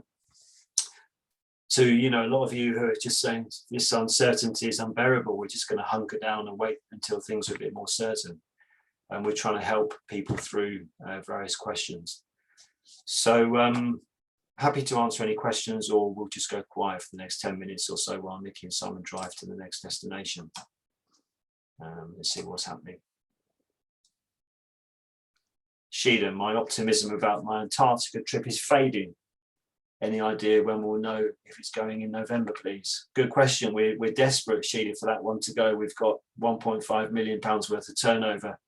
to a lot of you who are just saying this uncertainty is unbearable, we're just going to hunker down and wait until things are a bit more certain, and we're trying to help people through various questions. So happy to answer any questions, or we'll just go quiet for the next 10 minutes or so while Niki and Simon drive to the next destination. Let's see what's happening. Sheila, my optimism about my Antarctica trip is fading. Any idea when we'll know if it's going in November, please? Good question. We're desperate, Sheila, for that one to go. We've got £1.5 million worth of turnover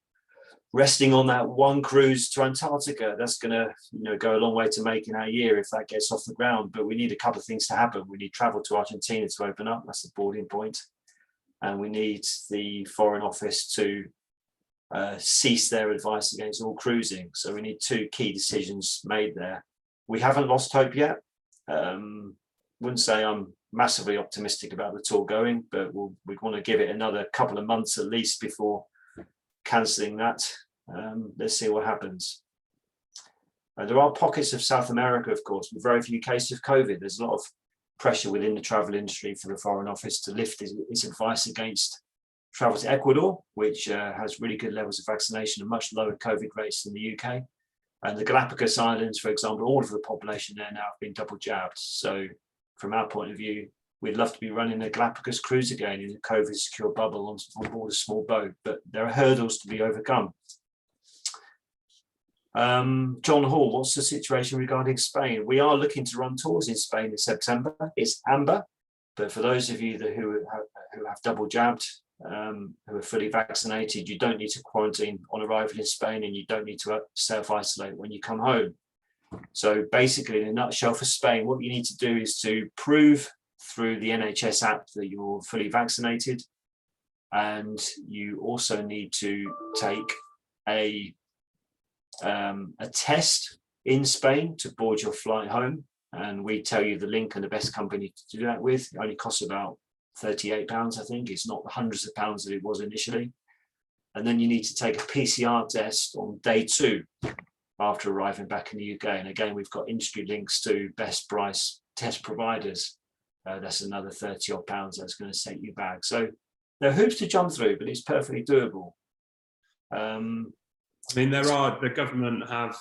resting on that one cruise to Antarctica. That's going to go a long way to making our year if that gets off the ground. But we need a couple of things to happen. We need travel to Argentina to open up. That's the boarding point. And we need the Foreign Office to cease their advice against all cruising. So we need two key decisions made there. We haven't lost hope yet. Wouldn't say I'm massively optimistic about the tour going, but we'd want to give it another couple of months at least before cancelling that. Let's see what happens. There are pockets of South America, of course, with very few cases of COVID. There's a lot of pressure within the travel industry for the Foreign Office to lift its advice against travel to Ecuador, which has really good levels of vaccination and much lower COVID rates than the UK. And the Galapagos Islands, for example, all of the population there now have been double jabbed. So from our point of view, we'd love to be running a Galapagos cruise again in a COVID secure bubble on board a small boat, but there are hurdles to be overcome. John Hall, what's the situation regarding Spain? We are looking to run tours in Spain in September. It's amber, but for those of you who have double jabbed, who are fully vaccinated, you don't need to quarantine on arrival in Spain, and you don't need to self-isolate when you come home. So basically, in a nutshell for Spain, what you need to do is to prove through the NHS app that you're fully vaccinated, and you also need to take a test in Spain to board your flight home, and we tell you the link and the best company to do that with. It only costs about £38, I think. It's not the hundreds of pounds that it was initially. And then you need to take a PCR test on day 2 after arriving back in the UK. And again, we've got industry links to best price test providers. That's another 30 odd pounds that's going to set you back. So there are hoops to jump through, but it's perfectly doable. I mean, the government have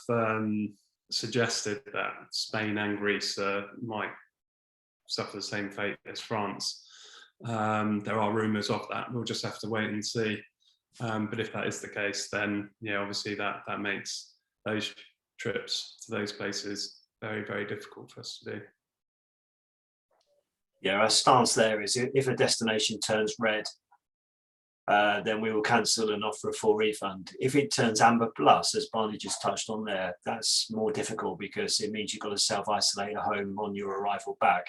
suggested that Spain and Greece might suffer the same fate as France. There are rumours of that. We'll just have to wait and see. But if that is the case, then obviously that makes those trips to those places very, very difficult for us to do. Yeah, our stance there is if a destination turns red, then we will cancel and offer a full refund. If it turns amber plus, as Barney just touched on there, that's more difficult because it means you've got to self-isolate at home on your arrival back.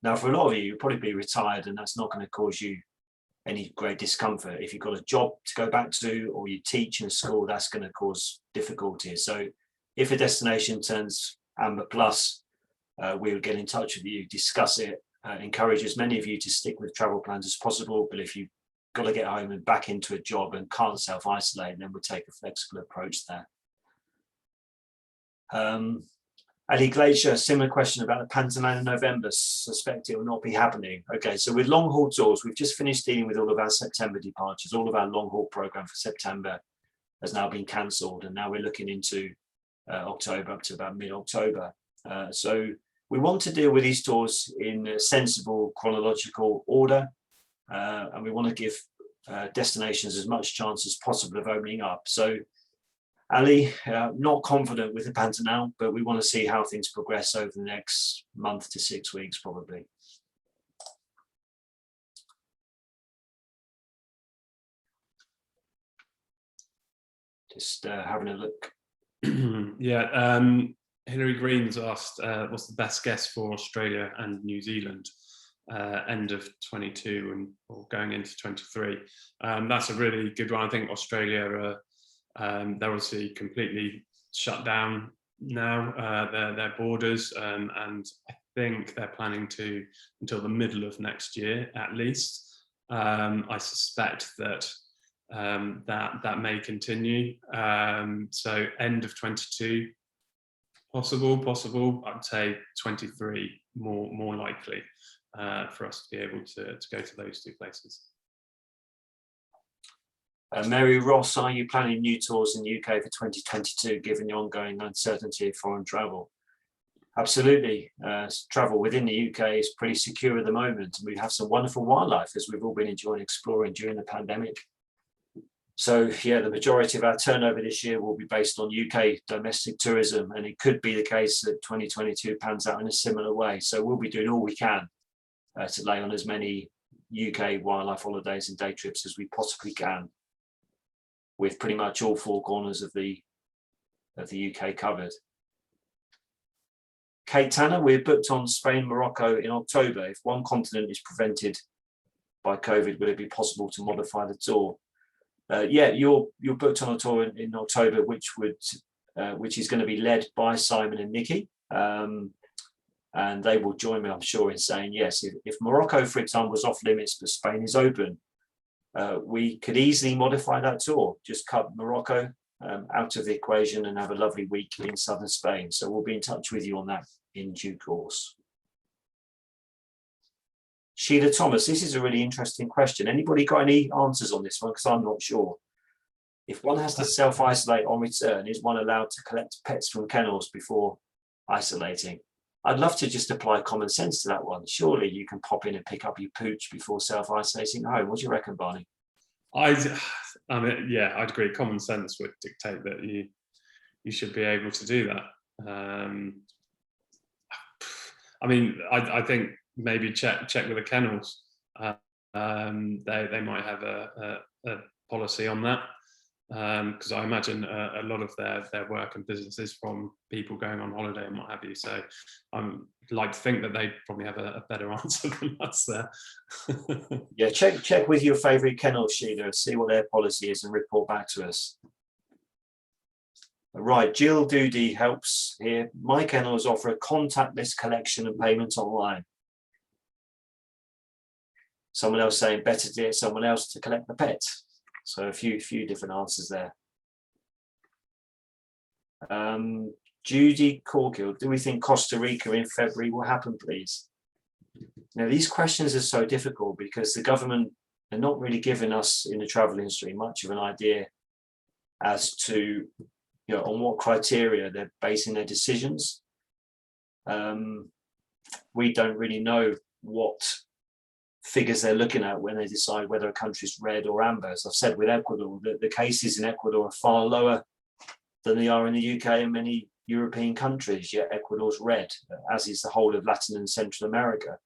Now, for a lot of you, you'll probably be retired, and that's not going to cause you any great discomfort. If you've got a job to go back to, or you teach in a school, that's going to cause difficulties. So if a destination turns amber plus, we will get in touch with you, discuss it, encourage as many of you to stick with travel plans as possible. But if you've got to get home and back into a job and can't self-isolate, then we'll take a flexible approach there. Ali Glacier, similar question about the Pantanal in November. Suspect it will not be happening. Okay, so with long haul tours, we've just finished dealing with all of our September departures. All of our long haul program for September has now been cancelled, and now we're looking into October up to about mid-October. So we want to deal with these tours in a sensible chronological order, and we want to give destinations as much chance as possible of opening up. So Ali, not confident with the Pantanal, but we want to see how things progress over the next month to 6 weeks, probably. Just having a look. Yeah, Hilary Green's asked, what's the best guess for Australia and New Zealand end of 22 or going into 23? That's a really good one. I think Australia they're obviously completely shut down now, their borders, and I think they're planning to until the middle of next year at least. I suspect that that may continue. So end of 22, possible. I'd say 23 more likely for us to be able to go to those two places. Mary Ross, are you planning new tours in the UK for 2022, given the ongoing uncertainty of foreign travel? Absolutely. Travel within the UK is pretty secure at the moment. We have some wonderful wildlife, as we've all been enjoying exploring during the pandemic. So yeah, the majority of our turnover this year will be based on UK domestic tourism, and it could be the case that 2022 pans out in a similar way. So we'll be doing all we can to lay on as many UK wildlife holidays and day trips as we possibly can, with pretty much all four corners of the UK covered. Kate Tanner, we're booked on Spain, Morocco in October. If one continent is prevented by COVID, will it be possible to modify the tour? Yeah, you're booked on a tour in October, which is going to be led by Simon and Niki, and they will join me, I'm sure, in saying yes. If Morocco, for example, was off limits but Spain is open, we could easily modify that tour. Just cut Morocco out of the equation and have a lovely week in southern Spain. So we'll be in touch with you on that in due course. Sheila Thomas, this is a really interesting question. Anybody got any answers on this one? Because I'm not sure. If one has to self-isolate on return, is one allowed to collect pets from kennels before isolating? I'd love to just apply common sense to that one. Surely you can pop in and pick up your pooch before self-isolating at home. What do you reckon, Barney? I mean, yeah, I'd agree. Common sense would dictate that you should be able to do that. I mean, I think maybe check with the kennels. They might have a policy on that, because I imagine a lot of their work and business is from people going on holiday and what have you. So I'm like to think that they probably have a better answer than us there. Yeah, check with your favourite kennel, Sheila, see what their policy is and report back to us. Right, Jill Doody helps here. My kennels offer a contactless collection and payment online. Someone else saying better to get someone else to collect the pet. So a few different answers there. Judy Corkill, do we think Costa Rica in February will happen, please? Now, these questions are so difficult because the government are not really giving us in the travel industry much of an idea as to, on what criteria they're basing their decisions. We don't really know what figures they're looking at when they decide whether a country's red or amber. As I've said with Ecuador, the cases in Ecuador are far lower than they are in the UK and many European countries, yet Ecuador's red, as is the whole of Latin and Central America.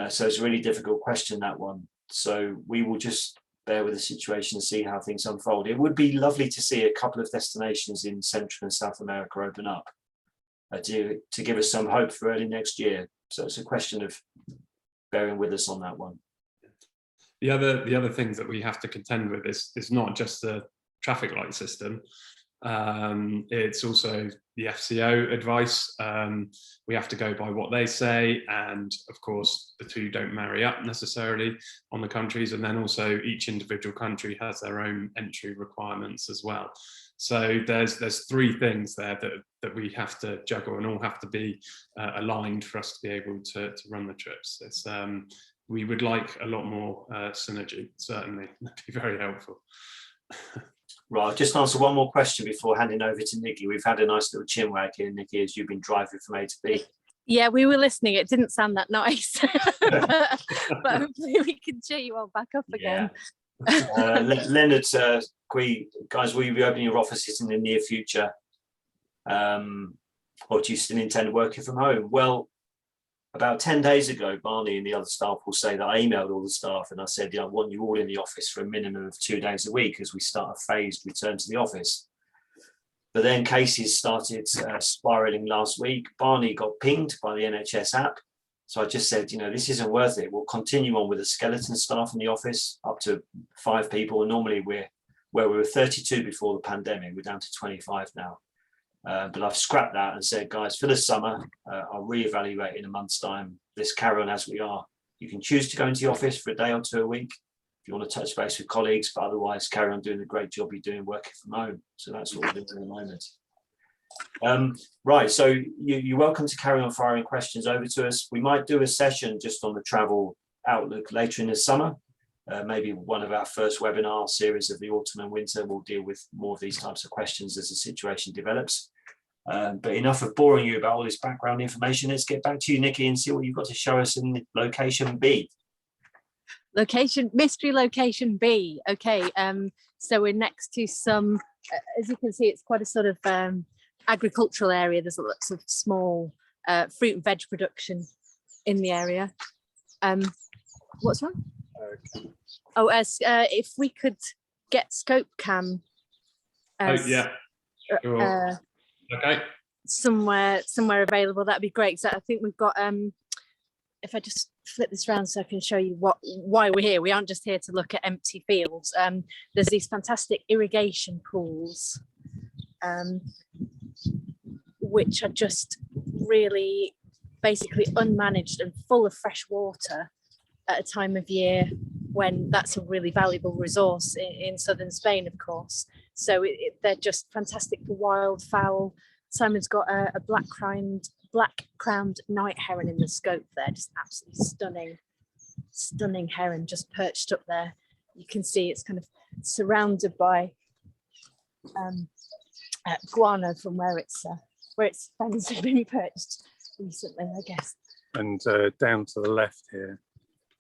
So it's a really difficult question, that one. So we will just bear with the situation and see how things unfold. It would be lovely to see a couple of destinations in Central and South America open up to give us some hope for early next year. So it's a question of bearing with us on that one. The other things that we have to contend with is not just the traffic light system. It's also the FCO advice. We have to go by what they say, and of course the two don't marry up necessarily on the countries, and then also each individual country has their own entry requirements as well. So there's three things there that we have to juggle and all have to be aligned for us to be able to run the trips. It's we would like a lot more synergy, certainly. That'd be very helpful. Right, I'll just answer one more question before handing over to Niki. We've had a nice little chinwag here, Niki, as you've been driving from A to B. Yeah, we were listening. It didn't sound that nice, but hopefully we can cheer you all back up again. Yeah. Leonard, guys, will you be opening your offices in the near future? Or do you still intend working from home? Well, about 10 days ago, Barney and the other staff will say that I emailed all the staff and I said, I want you all in the office for a minimum of 2 days a week as we start a phased return to the office. But then cases started spiraling last week. Barney got pinged by the NHS app. So I just said, this isn't worth it. We'll continue on with a skeleton staff in the office, up to 5 people. And normally where we were 32 before the pandemic, we're down to 25 now. But I've scrapped that and said, guys, for the summer, I'll reevaluate in a month's time. Let's carry on as we are. You can choose to go into the office for a day or 2 a week if you want to touch base with colleagues, but otherwise carry on doing the great job you're doing working from home. So that's what we're doing at the moment. Right, so you're welcome to carry on firing questions over to us. We might do a session just on the travel outlook later in the summer. Maybe one of our first webinar series of the autumn and winter will deal with more of these types of questions as the situation develops. But enough of boring you about all this background information. Let's get back to you, Niki, and see what you've got to show us in location B. mystery location B. Okay, so we're next to some, as you can see, it's quite a sort of agricultural area. There's lots of small fruit and veg production in the area. What's wrong? Oh, if we could get scope cam. Yeah. Sure. Okay. Somewhere available, that'd be great. So I think we've got if I just flip this around so I can show you why we're here. We aren't just here to look at empty fields. There's these fantastic irrigation pools, which are just really basically unmanaged and full of fresh water at a time of year when that's a really valuable resource in southern Spain, of course. So they're just fantastic for wildfowl. Simon's got a black-crowned night heron in the scope there, just absolutely stunning heron just perched up there. You can see it's kind of surrounded by guano from where its friends have been perched recently, I guess. And down to the left here,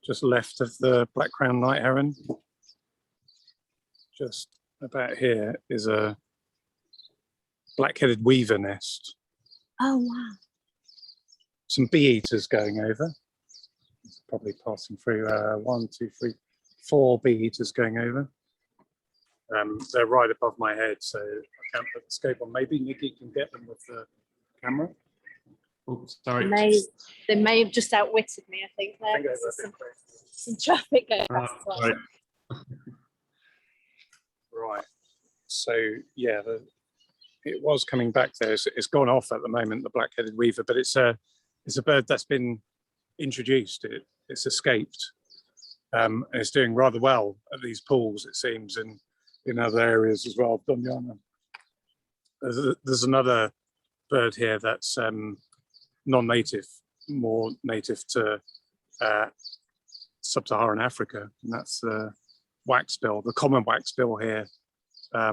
just left of the black-crowned night heron, just about here is a black-headed weaver nest. Oh wow! Some bee eaters going over. It's probably passing through 1, 2, 3, 4 bee eaters going over. They're right above my head, so I can't put the scope on. Maybe Niki can get them with the camera. Oh, sorry. They may have just outwitted me, I think. There's some traffic going past as well. Right. Right. So yeah, it was coming back there. It's gone off at the moment, the black-headed weaver, but it's a bird that's been introduced. It's escaped. And it's doing rather well at these pools, it seems, in other areas as well. Doñana. There's another bird here that's non-native, more native to sub-Saharan Africa, and that's the waxbill, the common waxbill here,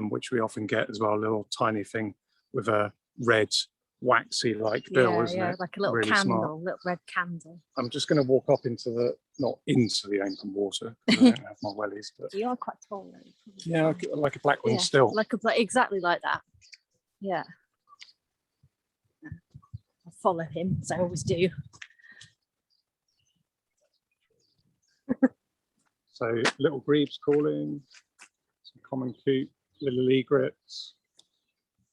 which we often get as well, a little tiny thing with a red waxy-like bill, isn't it? Like a little really candle, smart. little red candle. I'm just going to walk up not into the open water, I don't have my wellies, but You are quite tall, though. yeah, like a black-winged stilt. Exactly like that. Yeah. I'll follow him, as I always do. So little grebes calling, some common coot, little egrets.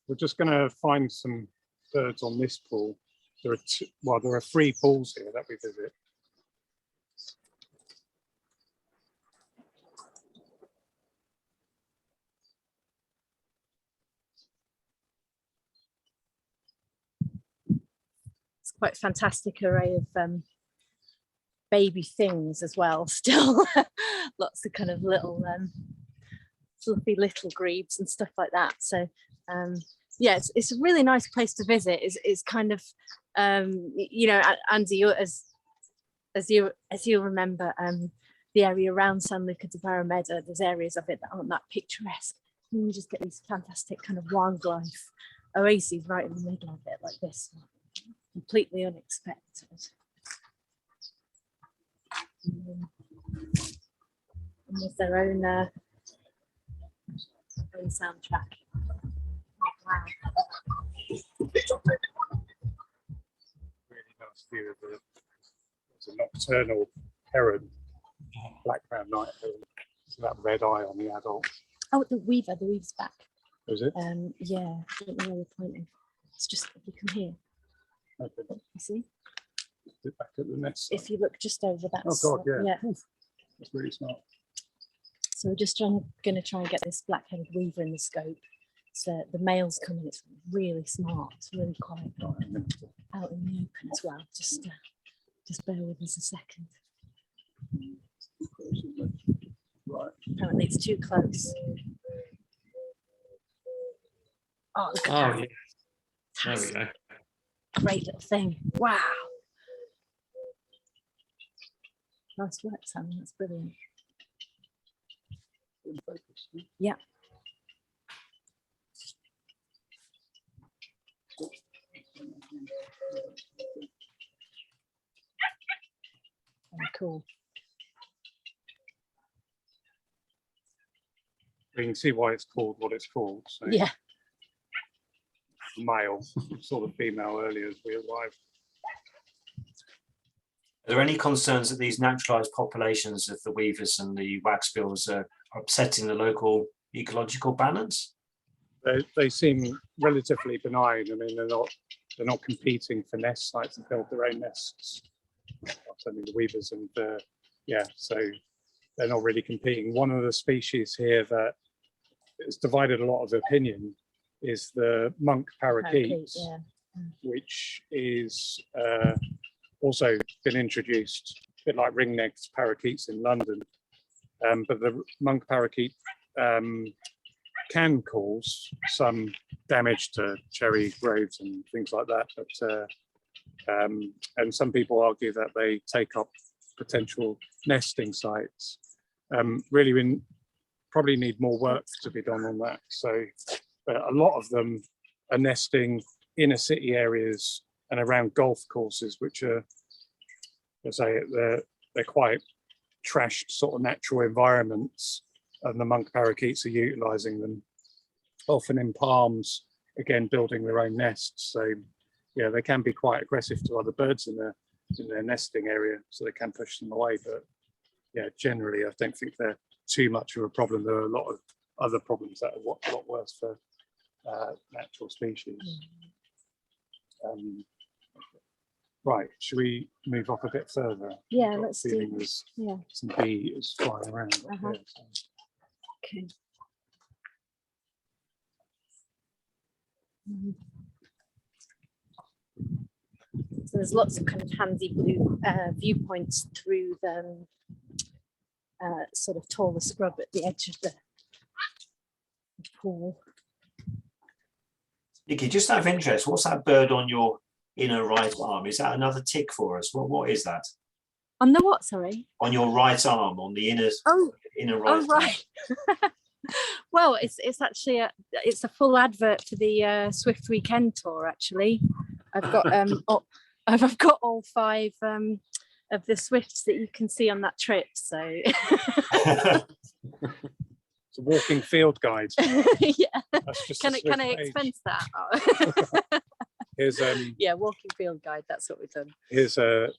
We're just going to find some birds on this pool. There are 3 pools here that we visit. It's quite a fantastic array of baby things as well. Still, lots of kind of little fluffy little grebes and stuff like that. So yeah, it's a really nice place to visit. It's kind of you know, Andy, as you remember, the area around San Luca de Barrameda, there's areas of it that aren't that picturesque. And you just get these fantastic kind of wildlife oases right in the middle of it, like this, completely unexpected. And with their own soundtrack. Wow. Really nice view of it's a nocturnal heron, black-crowned night heron. So that red eye on the adult. Oh, the weaver's back. Is it? Yeah, I don't know where you're pointing. It's just, if you come here. Okay. You see? Back at the nest. If you look just over that. Oh God, yeah. Oof. That's really smart. So we're just going to try and get this black-headed weaver in the scope. So the male's coming. It's really smart. It's really quiet out in the open as well. Just bear with us a second. Right. Apparently it's too close. Oh, look at that. Yeah. There we go. Great little thing. Wow. Nice work, Sam. That's brilliant. Yeah. Very cool. You can see why it's called what it's called. So Yeah. male, saw the female earlier as we arrived. Are there any concerns that these naturalised populations of the weavers and the waxbills are upsetting the local ecological balance? They seem relatively benign. I mean, they're not competing for nest sites and build their own nests. Certainly the weavers and so they're not really competing. One of the species here that has divided a lot of opinion is the monk parakeet, which is also been introduced, a bit like ring-necked parakeets in London. But the monk parakeet can cause some damage to cherry groves and things like that. But and some people argue that they take up potential nesting sites. Really, we probably need more work to be done on that. So, but a lot of them are nesting inner city areas and around golf courses, which are, as I say, they're quite trashed sort of natural environments, and the monk parakeets are utilising them, often in palms, again building their own nests. So yeah, they can be quite aggressive to other birds in their nesting area, so they can push them away. But yeah, generally I don't think they're too much of a problem. There are a lot of other problems that are a lot worse for natural species. Right, should we move off a bit further? Yeah, let's do. There's Yeah. some bees flying around up here, so. Okay. So there's lots of kind of handy blue viewpoints through the sort of taller scrub at the edge of the pool. Niki, just out of interest, what's that bird on your inner right arm? Is that another tick for us? What is that? On the what, sorry? On your right arm, on the inner right. Oh, right. Well, it's actually it's a full advert for the Swift Weekend tour. Actually, I've got I've got all 5 of the Swifts that you can see on that trip. So It's a walking field guide. Yeah. That's just Can I expense that? Oh. Here's Yeah, walking field guide. That's what we've done. here's a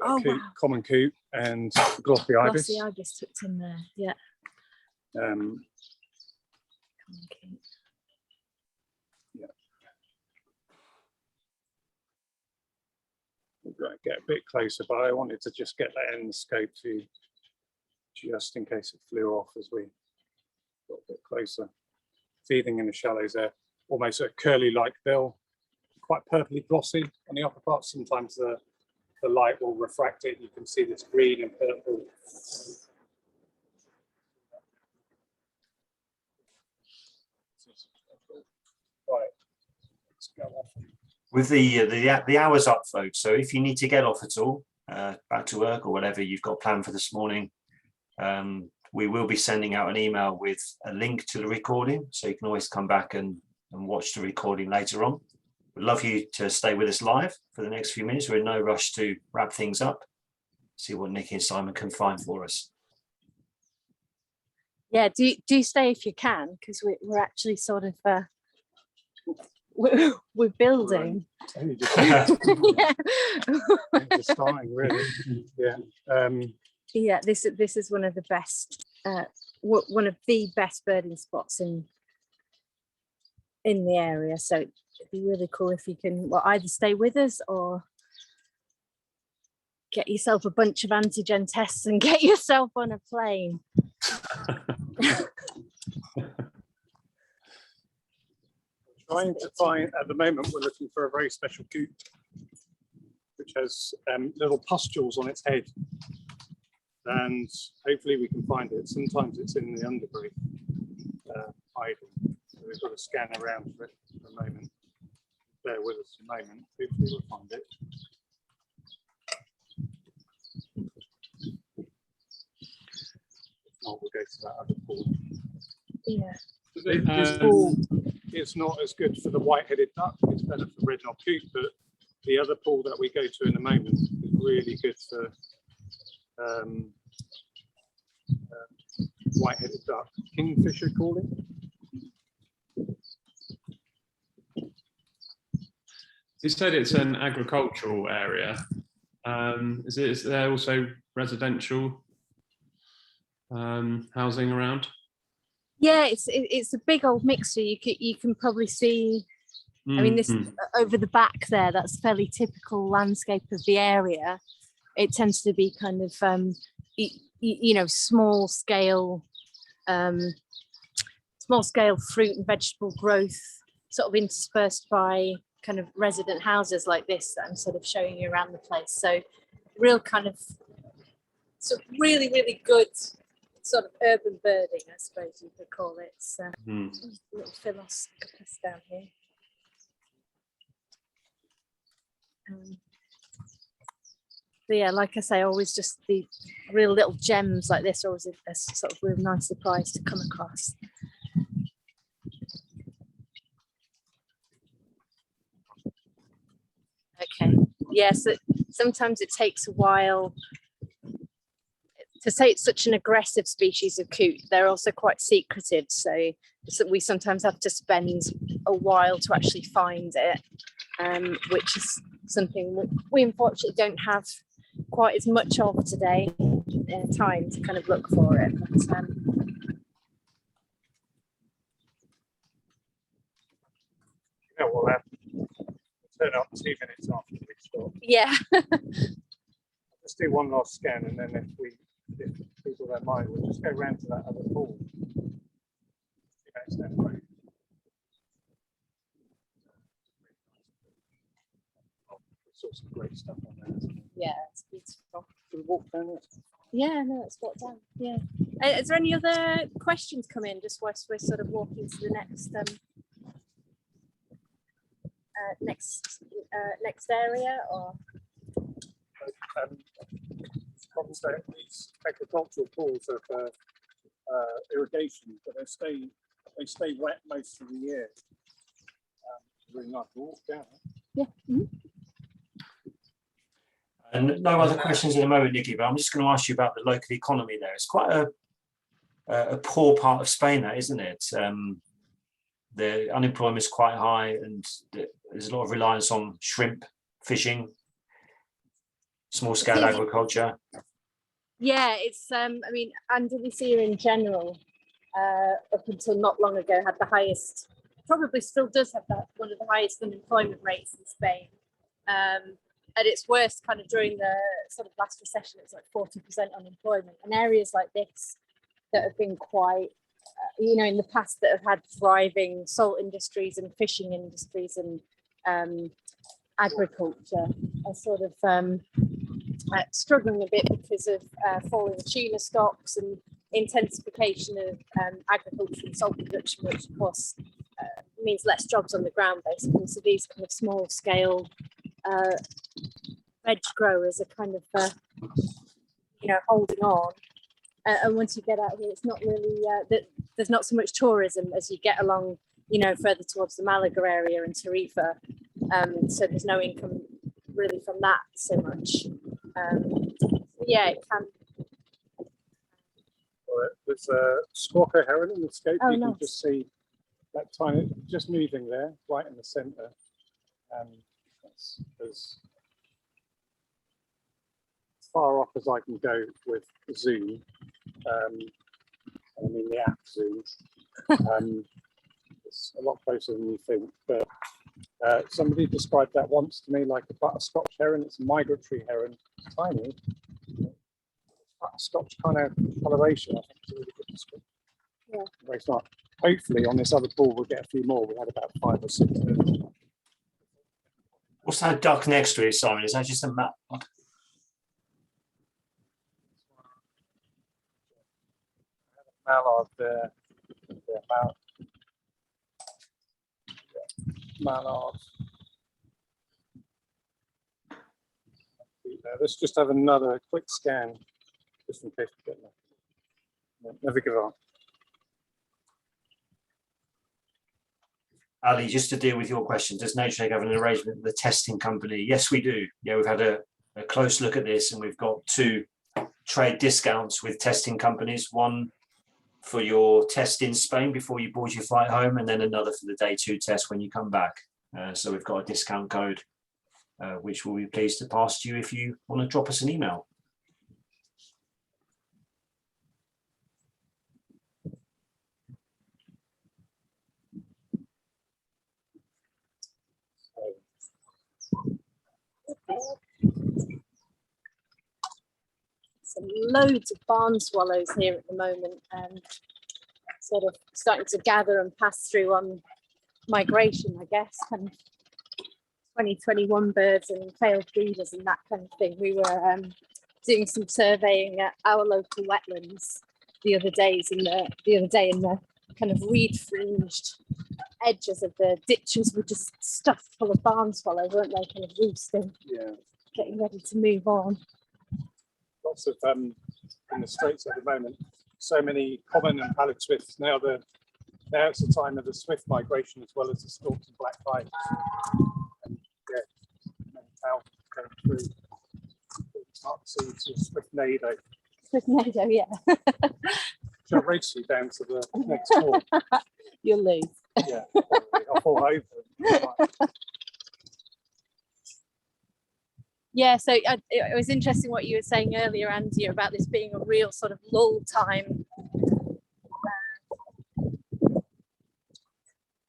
Oh, coot, wow. common coot and glossy ibis. Glossy ibis tucked in there. Yeah. Okay. Yeah. We're going to get a bit closer, but I wanted to just get that in the scope to just in case it flew off as we got a bit closer. Feeding in the shallows there, almost a curly-like bill, quite purpley glossy on the upper part. Sometimes the light will refract it. You can see this green and purple. Right, let's go off. With the hours up, folks. So if you need to get off at all, back to work or whatever you've got planned for this morning, we will be sending out an email with a link to the recording, so you can always come back and watch the recording later on. We'd love you to stay with us live for the next few minutes. We're in no rush to wrap things up. See what Niki and Simon can find for us. Yeah, do stay if you can, because we're actually sort of we're building. Just Yeah. starting, really. Yeah. Yeah, this is one of the best, one of the best birding spots in the area. So it'd be really cool if you can either stay with us or get yourself a bunch of antigen tests and get yourself on a plane. Trying to find, at the moment, we're looking for a very special coot, which has little pustules on its head. And hopefully we can find it. Sometimes it's in the undergrowth, hiding. So we've got to scan around for it for a moment. Bear with us a moment. Hopefully we'll find it. If not, we'll go to that other pool. Yeah. This pool is not as good for the white-headed duck. It's better for red-knobbed coot, but the other pool that we go to in a moment is really good for white-headed duck, kingfisher calling. You said it's an agricultural area. Is there also residential housing around? Yeah, it's a big old mixture. You can probably see. I mean, this over the back there. That's fairly typical landscape of the area. It tends to be kind of small scale fruit and vegetable growth, sort of interspersed by kind of resident houses like this that I'm sort of showing you around the place. So real kind of really, really good sort of urban birding, I suppose you could call it. So little Philos down here. But yeah, like I say, always just the real little gems like this, always a sort of real nice surprise to come across. Okay, yes, sometimes it takes a while. To say it's such an aggressive species of coot, they're also quite secretive, so we sometimes have to spend a while to actually find it, which is something we unfortunately don't have quite as much of today, time to kind of look for it. But, we'll turn up 2 minutes after we stop. yeah. Let's do one last scan, and then if people don't mind, we'll just go round to that other pool. Saw some great stuff on there. Yeah, it's beautiful. Should we walk down it? Yeah, no, let's walk down. Yeah. Is there any other questions come in just whilst we're sort of walking to the next area, or? These agricultural pools of irrigation, but they stay wet most of the year. Really nice to walk down. Yeah. And no other questions in a moment, Nikki, but I'm just going to ask you about the local economy there. It's quite a poor part of Spain, that, isn't it? The unemployment is quite high, and there's a lot of reliance on shrimp fishing, small-scale agriculture. Yeah, it's. I mean, Andalucía in general, up until not long ago, had the highest. Probably still does have one of the highest unemployment rates in Spain. At its worst, kind of during the sort of last recession, it's like 40% unemployment. And areas like this that have been quite, in the past, that have had thriving salt industries and fishing industries and agriculture are sort of struggling a bit because of falling tuna stocks and intensification of agriculture and salt production, which of course means less jobs on the ground, basically. So these kind of small scale veg growers are kind of holding on, and once you get out here, it's not really there's not so much tourism as you get along further towards the Malaga area and Tarifa, so there's no income really from that so much. Yeah, it can. There's a Squawker Heron in the scope. Oh, you nice. can just see that tiny, just moving there, right in the centre. That's as far off as I can go with zoom. I mean the app zoom. It's a lot closer than you think. But somebody described that once to me like a butterscotch heron. It's a migratory heron, it's tiny. Butterscotch kind of coloration. I think it's a really good description. Yeah. Very smart. Hopefully on this other pool we'll get a few more. We had about 5 or 6. What's that duck next to it, Simon? Is that just a map? Mallard there. Yeah, mallard. Let's just have another quick scan, just in case we get there. Never give up. Ali, just to deal with your question, does Naturetrek have an arrangement with the testing company? Yes, we do. Yeah, we've had a close look at this, and we've got 2 trade discounts with testing companies. One for your test in Spain before you board your flight home, and then another for the day 2 test when you come back. So we've got a discount code, which we'll be pleased to pass to you if you want to drop us an email. So loads of barn swallows here at the moment, sort of starting to gather and pass through on migration, I guess, kind of 2021 birds and failed breeders and that kind of thing. We were doing some surveying at our local wetlands the other day in the kind of reed fringed edges of the ditches were just stuffed full of barn swallows, weren't they? Kind of roosting, getting ready to move on. Lots of in the Straits at the moment, so many common and pallid swifts. Now it's the time of the swift migration as well as the stilts and black pipes. And many thousands going through. Start to see swift nado. Swift nado, yeah. She'll race you down to the next door. You'll lose. Yeah, probably. I'll fall over. Yeah, so it was interesting what you were saying earlier, Andy, about this being a real sort of lull time.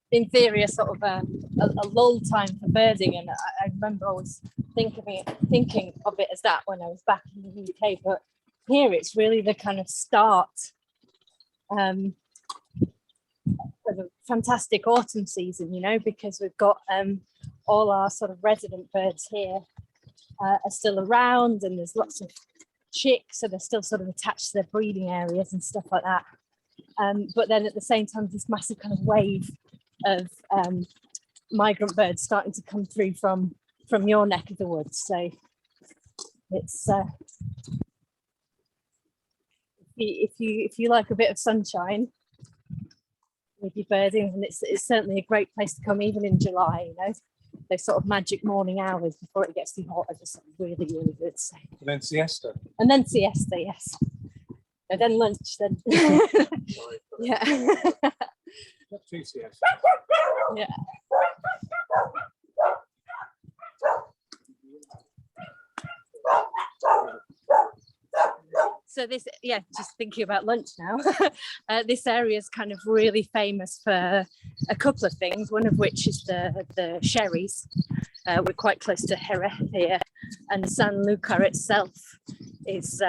In theory, a sort of a lull time for birding, and I remember always thinking of it as that when I was back in the UK. But here, it's really the kind of start of a fantastic autumn season, you know, because we've got all our sort of resident birds here. Are still around, and there's lots of chicks, so they're still sort of attached to their breeding areas and stuff like that. But then at the same time, this massive kind of wave of migrant birds starting to come through from your neck of the woods. So it's if you like a bit of sunshine with your birding, and it's certainly a great place to come, even in July, you know. Those sort of magic morning hours before it gets too hot are just really, really good. So. And then siesta. And then siesta, yes. And then lunch, then. Sorry, yeah. Not too siesta. Yeah. So this, yeah, just thinking about lunch now. This area is kind of really famous for a couple of things. One of which is the sherries. We're quite close to Jerez here, and Sanlúcar itself is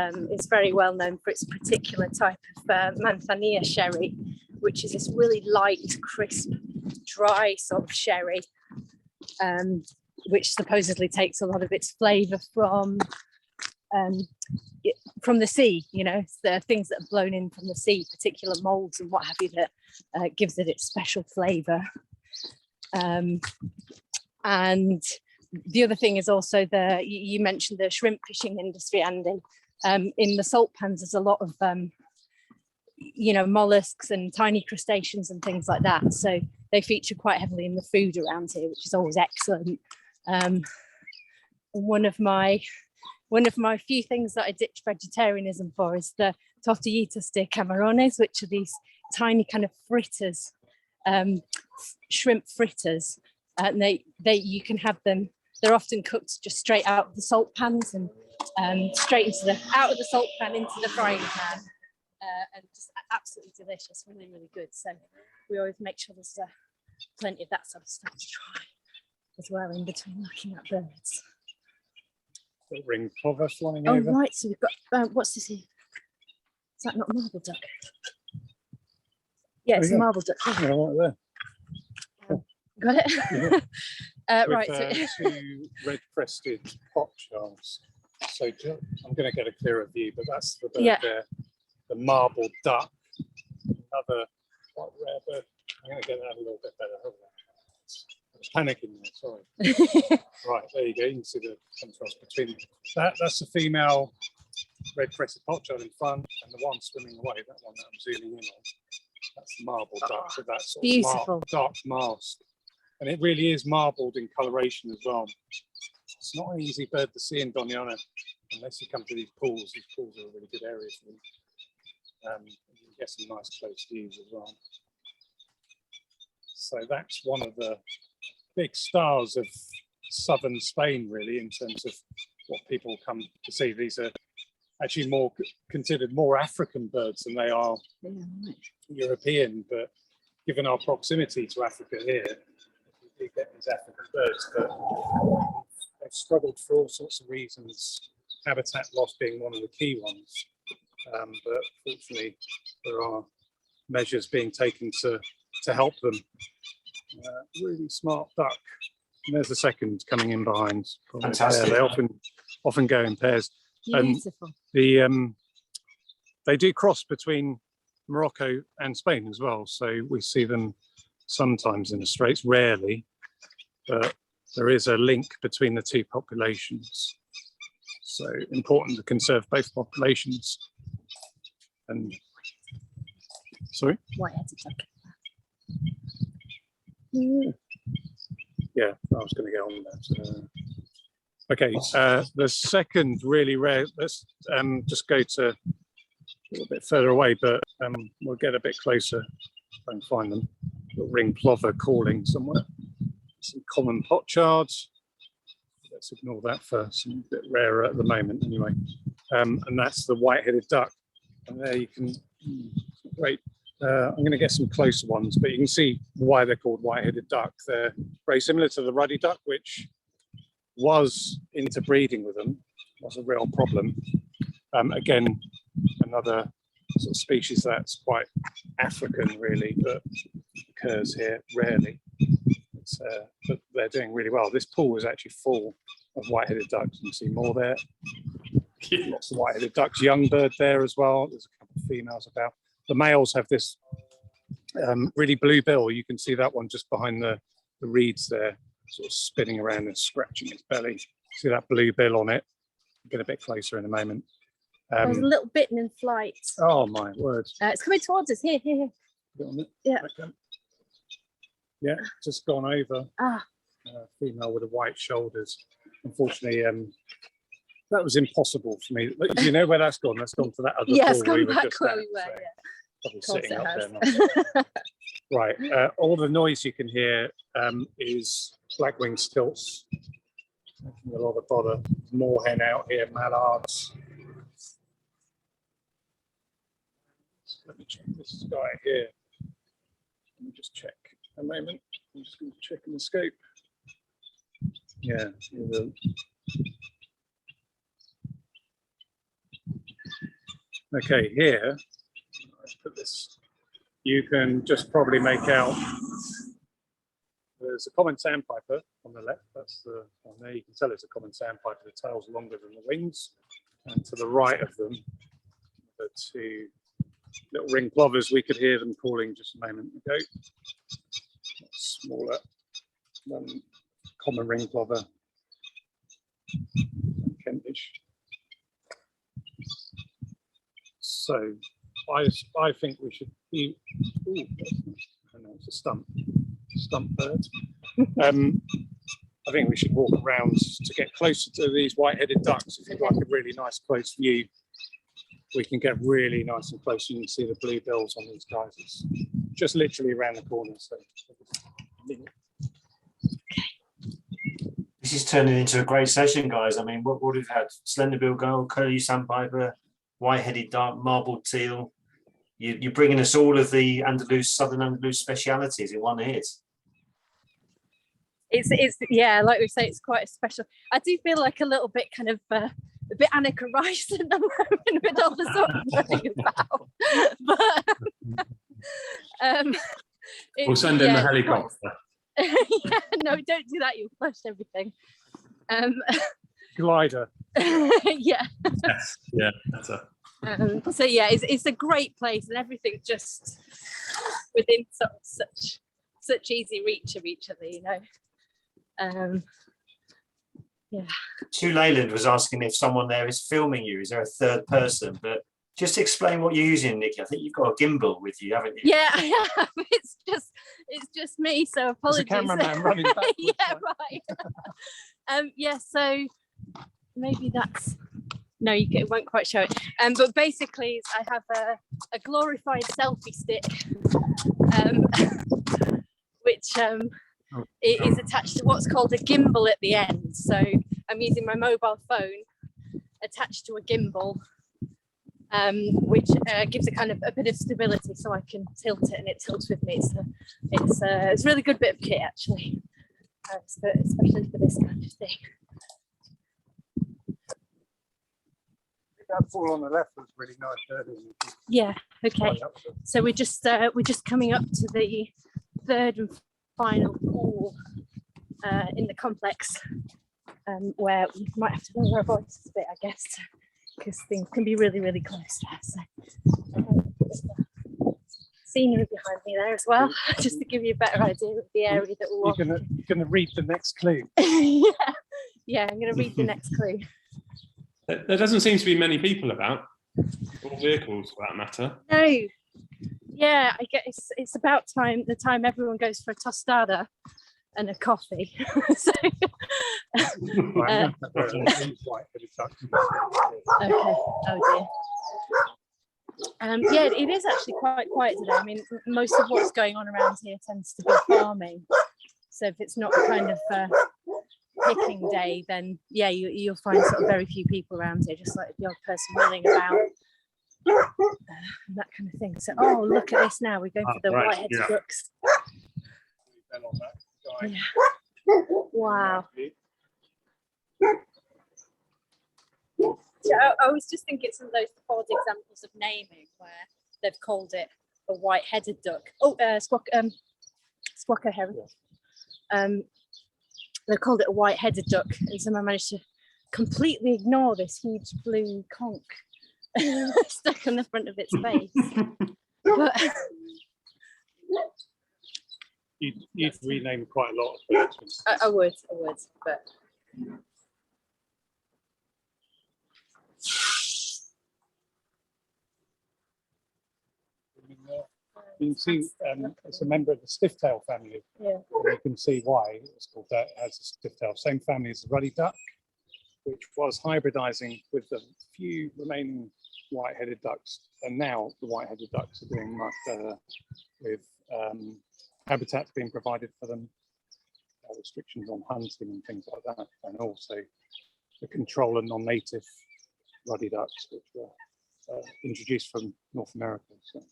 very well known for its particular type of manzanilla sherry, which is this really light, crisp, dry sort of sherry, which supposedly takes a lot of its flavour from the sea, you know, the things that are blown in from the sea, particular molds and what have you, that gives it its special flavour. And the other thing is also you mentioned the shrimp fishing industry, Andy. In the salt pans, there's a lot of you know, mollusks and tiny crustaceans and things like that. So they feature quite heavily in the food around here, which is always excellent. One of my few things that I ditched vegetarianism for is the tortillitas de camarones, which are these tiny kind of fritters, shrimp fritters. And you can have them, they're often cooked just straight out of the salt pans and straight out of the salt pan into the frying pan. And just absolutely delicious, really, really good. So we always make sure there's plenty of that sort of stuff to try as well in between looking at birds. Ring plover flying over. over. Oh, right, so we've got, what's this here? Is that not a marble duck? Yeah, it's a marble duck. Yeah, right there. Got it? Yeah. Right. So 2 red-crested Pochards. So I'm going to get a clearer view, but that's the bird there. The marble duck. Another quite rare bird. I'm going to get that a little bit better. I was panicking there, sorry. Right, there you go. You can see the contrast between them. That's the female red-crested Pochard in front, and the one swimming away, that one that I'm zooming in on, that's the marble duck. So that's sort beautiful. Of dark mask. And it really is marbled in coloration as well. It's not an easy bird to see in Doñana unless you come to these pools. These pools are a really good area for them. You can get some nice close views as well. So that's one of the big stars of southern Spain, really, in terms of what people come to see. These are actually considered more African birds than they are European, but given our proximity to Africa here, we do get these African birds, but they've struggled for all sorts of reasons, habitat loss being one of the key ones. But fortunately, there are measures being taken to help them. Really smart duck. And there's the second coming in behind. Fantastic. They often go in pairs. Beautiful. They do cross between Morocco and Spain as well. So we see them sometimes in the Straits, rarely, but there is a link between the two populations. So important to conserve both populations. And sorry? White-headed duck. Yeah, I was going to get on that. Okay, the second really rare, let's just go to a little bit further away, but we'll get a bit closer if I can find them. Little ring plover calling somewhere. Some common pochards. Let's ignore that for some bit rarer at the moment anyway. And that's the white-headed duck. And there you can, great. I'm going to get some closer ones, but you can see why they're called white-headed duck. They're very similar to the ruddy duck, which was interbreeding with them, was a real problem. Again, another sort of species that's quite African, really, but occurs here rarely. But they're doing really well. This pool is actually full of white-headed ducks. You can see more there. Lots of white-headed ducks, young bird there as well. There's a couple of females about. The males have this really blue bill. You can see that one just behind the reeds there, sort of spinning around and scratching its belly. See that blue bill on it? Get a bit closer in a moment. There's a little bitten in flight. Oh my word! It's coming towards us. Here. Get on it. Yeah. Okay. Yeah, just gone over. Female with the white shoulders. Unfortunately, that was impossible for me. Do you know where that's gone? That's gone to that other Yeah, it's pool gone we were back just where at, we were. so Yeah. probably sitting up there now. Right. All the noise you can hear is black-winged stilts. Making a lot of bother. Moorhen out here, mallards. Let me check this guy here. Let me just check a moment. I'm just going to check in the scope. Yeah. Okay, here, let's put this. You can just probably make out there's a common sandpiper on the left. That's the one there. You can tell it's a common sandpiper. The tail's longer than the wings. And to the right of them, the two little ring plovers. We could hear them calling just a moment ago. Smaller than common ring plover. Kentish. So I think we should be. Ooh, I know it's a stump bird. I think we should walk around to get closer to these white-headed ducks. If you'd like a really nice close view, we can get really nice and close. You can see the blue bills on these guys. It's just literally around the corner. So this is turning into a great session, guys. I mean, what we've had: Slender-billed gull, Curlew Sandpiper, white-headed duck, marbled teal. You're bringing us all of the southern Andalus specialities in one hit. It's yeah, like we say, it's quite a special. I do feel like a little bit kind of a bit Annika Rice at the moment with all the sort of running about. But we'll send in the helicopter. Yeah, no, don't do that. You'll flush everything. Glider. Yeah. Yes. Yeah. That's a. So yeah, it's a great place, and everything just within sort of such easy reach of each other, you know. Yeah. Sue Leyland was asking if someone there is filming you. Is there a third person? But just explain what you're using, Nikki. I think you've got a gimbal with you, haven't you? Yeah, I have. It's just me. So apologies. There's a cameraman running backwards. Yeah, right. Yeah. So maybe that's no, it won't quite show it. But basically, I have a glorified selfie stick, which is attached to what's called a gimbal at the end. So I'm using my mobile phone attached to a gimbal, which gives a kind of a bit of stability, so I can tilt it and it tilts with me. It's a really good bit of kit, actually, especially for this kind of thing. That pool on the left was really nice. Yeah. Okay. So we're just coming up to the third and final pool in the complex, where we might have to lower our voices a bit, I guess, because things can be really, really close there. So scenery behind me there as well, just to give you a better idea of the area that we're walking. You're gonna read the next clue. Yeah, I'm going to read the next clue. There doesn't seem to be many people about, or vehicles for that matter. No. Yeah, I guess it's about the time everyone goes for a tostada and a coffee. So, okay. Oh dear. Yeah, it is actually quite quiet today. I mean, most of what's going on around here tends to be farming. So if it's not kind of picking day, then yeah, you'll find sort of very few people around here, just like the odd person milling about, that kind of thing. So, oh, look at this now. We're going for the white-headed ducks. Yeah. Wow. I was just thinking some of those odd examples of naming where they've called it a white-headed duck. Oh, Squawker Herons. They called it a white-headed duck, and someone managed to completely ignore this huge blue conch stuck on the front of its face. But you'd rename quite a lot of birds. I would, but you can see it's a member of the stiff-tail family. Yeah. And you can see why it's called that, as a stiff-tail. Same family as the ruddy duck, which was hybridizing with the few remaining white-headed ducks. And now the white-headed ducks are doing much better with habitat being provided for them, restrictions on hunting and things like that, and also the control of non-native ruddy ducks, which were introduced from North America. So,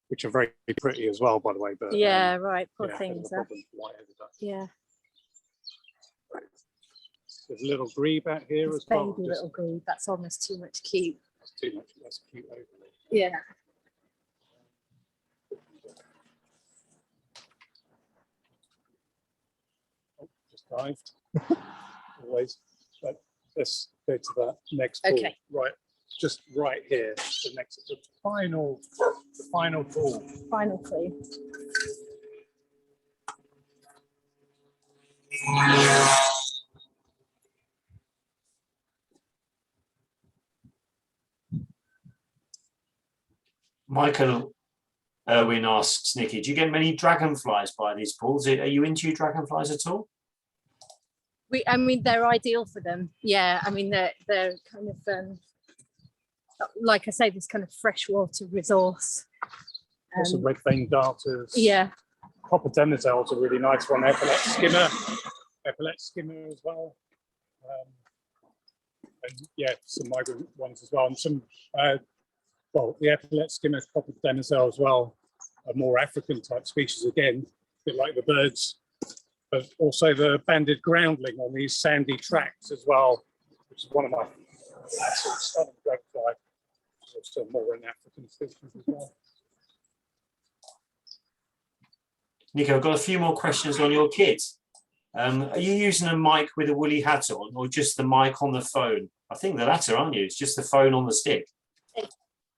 which are very pretty as well, by the way. But yeah, right, poor things. Yeah. There's a little grebe out here as well. Baby little grebe. That's almost too much cute. That's too much. That's cute over there. Yeah. Oh, just dived. Always. But let's go to that next pool. Okay. Right. Just right here, the final pool. Final clue. Michael Irwin asks Nikki, do you get many dragonflies by these pools? Are you into dragonflies at all? I mean, they're ideal for them. Yeah, I mean, they're kind of like I say, this kind of freshwater resource. Also red-veined darters. Yeah. Copper demoiselles are really nice one. Epaulet skimmer as well. And yeah, some migrant ones as well. And some, well, the epaulet skimmer, copper demoiselle as well, are more African type species again, a bit like the birds, but also the banded groundling on these sandy tracts as well, which is one of my stunning dragonfly. Also more in African species as well. Nico, I've got a few more questions on your kit. Are you using a mic with a woolly hat on, or just the mic on the phone? I think the latter, aren't you? It's just the phone on the stick.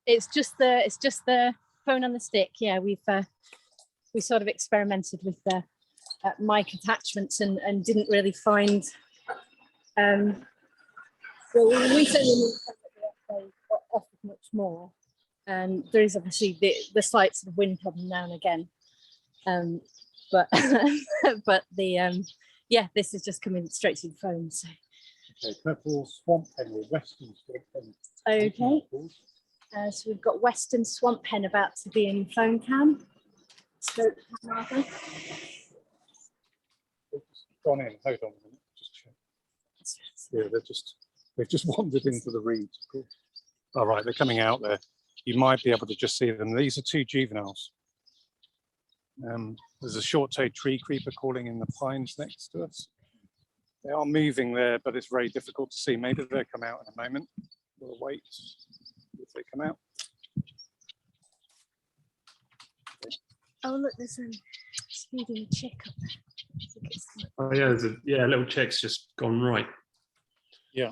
It's just the phone on the stick. Yeah, we sort of experimented with the mic attachments and didn't really find. Well, we certainly offered much more. There is obviously the slight sort of wind problem now and again. But but the yeah, this is just coming straight to the phone. So Okay, purple swamp hen or western swamp hen. Okay. So we've got Western Swamp Hen about to be in phone cam. Scope cam, rather. They've just gone in. Hold on a minute. Just check. Yeah, they've just wandered into the reeds. Cool. All right, they're coming out there. You might be able to just see them. These are two juveniles. There's a short-toed tree creeper calling in the pines next to us. They are moving there, but it's very difficult to see. Maybe they'll come out in a moment. We'll wait if they come out. Oh, look, there's feeding a chick up there. Oh yeah, there's a little chick's just gone right. Yeah.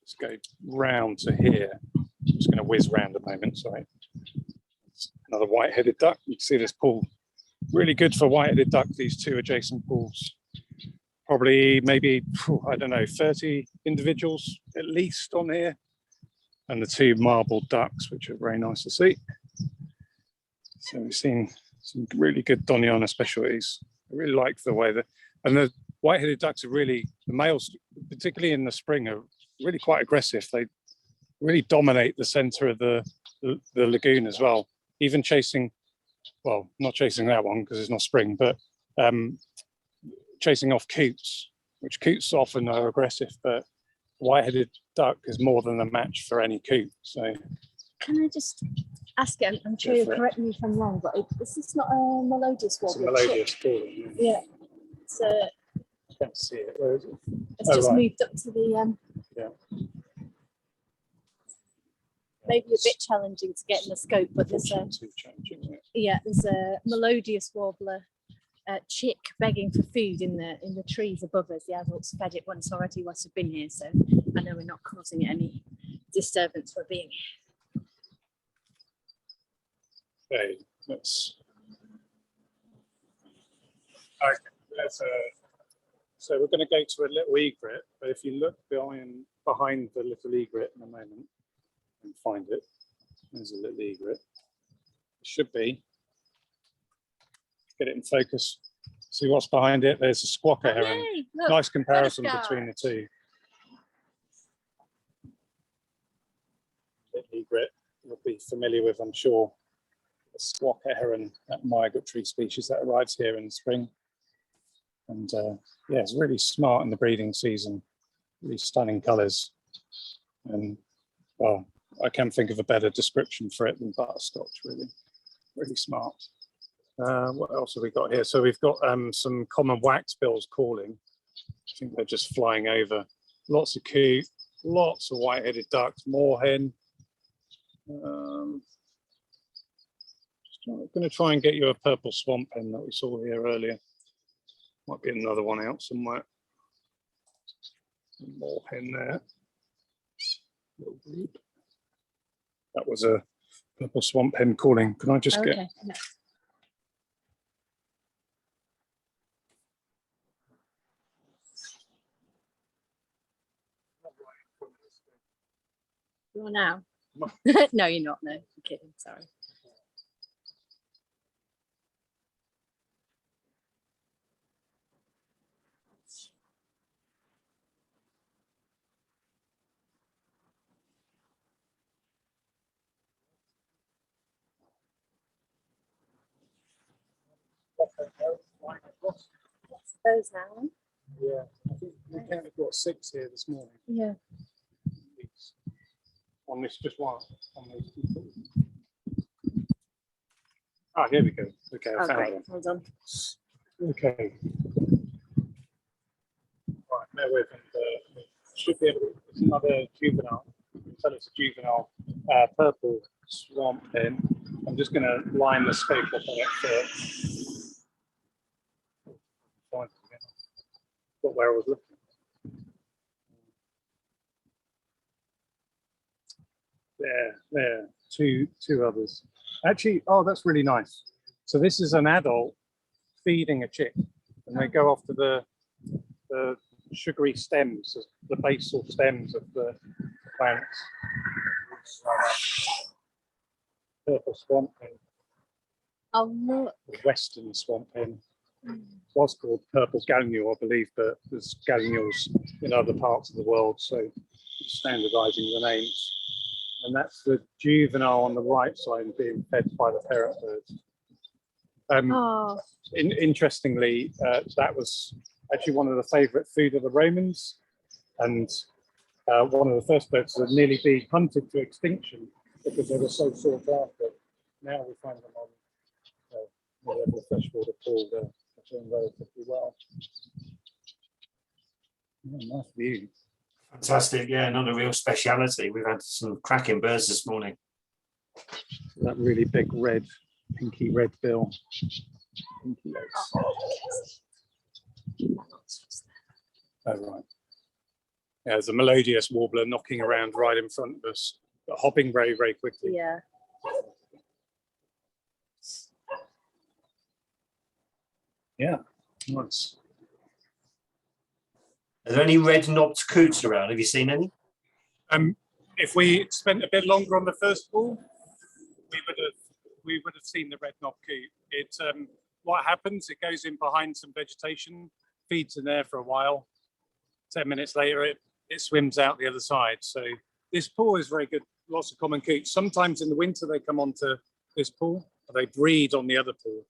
Let's go round to here. I'm just going to whiz round a moment. Sorry. Another white-headed duck. You can see this pool. Really good for white-headed duck. These two adjacent pools. Probably maybe, I don't know, 30 individuals at least on here. And the two marbled ducks, which are very nice to see. So we've seen some really good Doñana specialties. I really like the way that, and the white-headed ducks are really, the males, particularly in the spring, are really quite aggressive. They really dominate the center of the lagoon as well. Even chasing, well, not chasing that one because it's not spring, but chasing off coots, which coots often are aggressive, but white-headed duck is more than a match for any coot. So, can I just ask you? I'm sure you'll correct me if I'm wrong, but is this not a melodious warbler? It's a melodious calling. Yeah. So I can't see it. Where is it? it's just moved up to the. Yeah. Maybe a bit challenging to get in the scope, but there's a. Too challenging, isn't it? Yeah, there's a melodious warbler. Chick begging for food in the trees above us. The adults fed it once already whilst we've been here, so I know we're not causing it any disturbance for being here. Okay, let's. So we're going to go to a little egret, but if you look behind the little egret in a moment and find it, there's a little egret. It should be. Get it in focus. See what's behind it. There's a Squawker Heron. Yay, look, nice comparison Pochard. between the two. Egret you'll be familiar with, I'm sure. The Squawker Heron, that migratory species that arrives here in the spring. And yeah, it's really smart in the breeding season. Really stunning colours. And well, I can't think of a better description for it than butterscotch, really. Really smart. What else have we got here? So we've got some common waxbills calling. I think they're just flying over. Lots of coot, lots of white-headed ducks, moorhen. I'm going to try and get you a purple swamp hen that we saw here earlier. Might be another one out somewhere. Moorhen there. Little group. That was a purple swamp hen calling. Can I just get... Yeah. You are now? No, you're not. No, I'm kidding. Sorry. What's those now? Yeah, I think we counted what 6 here this morning. Yeah. On this, just one. On these two. Ah, here we go. Okay, I found Great. one. Hold on. Okay. Right, bear with me. Should be able to. It's another juvenile. So it's a juvenile purple swamp hen. I'm just going to line the scope up on it first. Got where I was looking. There, two others. Actually, oh, that's really nice. So this is an adult feeding a chick, and they go off to the sugary stems, the basal stems of the plants. Purple swamp hen. Oh look. The western swamp hen. was called purple gallinule, I believe, but there's gallinules in other parts of the world, so standardising the names. And that's the juvenile on the right side being fed by the parent birds. Interestingly, that was actually one of the favourite food of the Romans, and one of the first birds that nearly been hunted to extinction because they were so sought after. Now we find them on the freshwater pool. They're doing relatively well. Yeah, nice view. Fantastic, yeah, another real speciality. We've had some cracking birds this morning. That really big red, pinky red bill. Pinky legs. Oh, right. Yeah, there's a melodious warbler knocking around right in front of us, but hopping very, very quickly. Yeah. Yeah, nice. Are there any red-knobbed coots around? Have you seen any? If we spent a bit longer on the first pool, we would have seen the red-knobbed coot. It what happens? It goes in behind some vegetation, feeds in there for a while. 10 minutes later, it swims out the other side. So this pool is very good. Lots of common coots. Sometimes in the winter they come onto this pool. They breed on the other pool,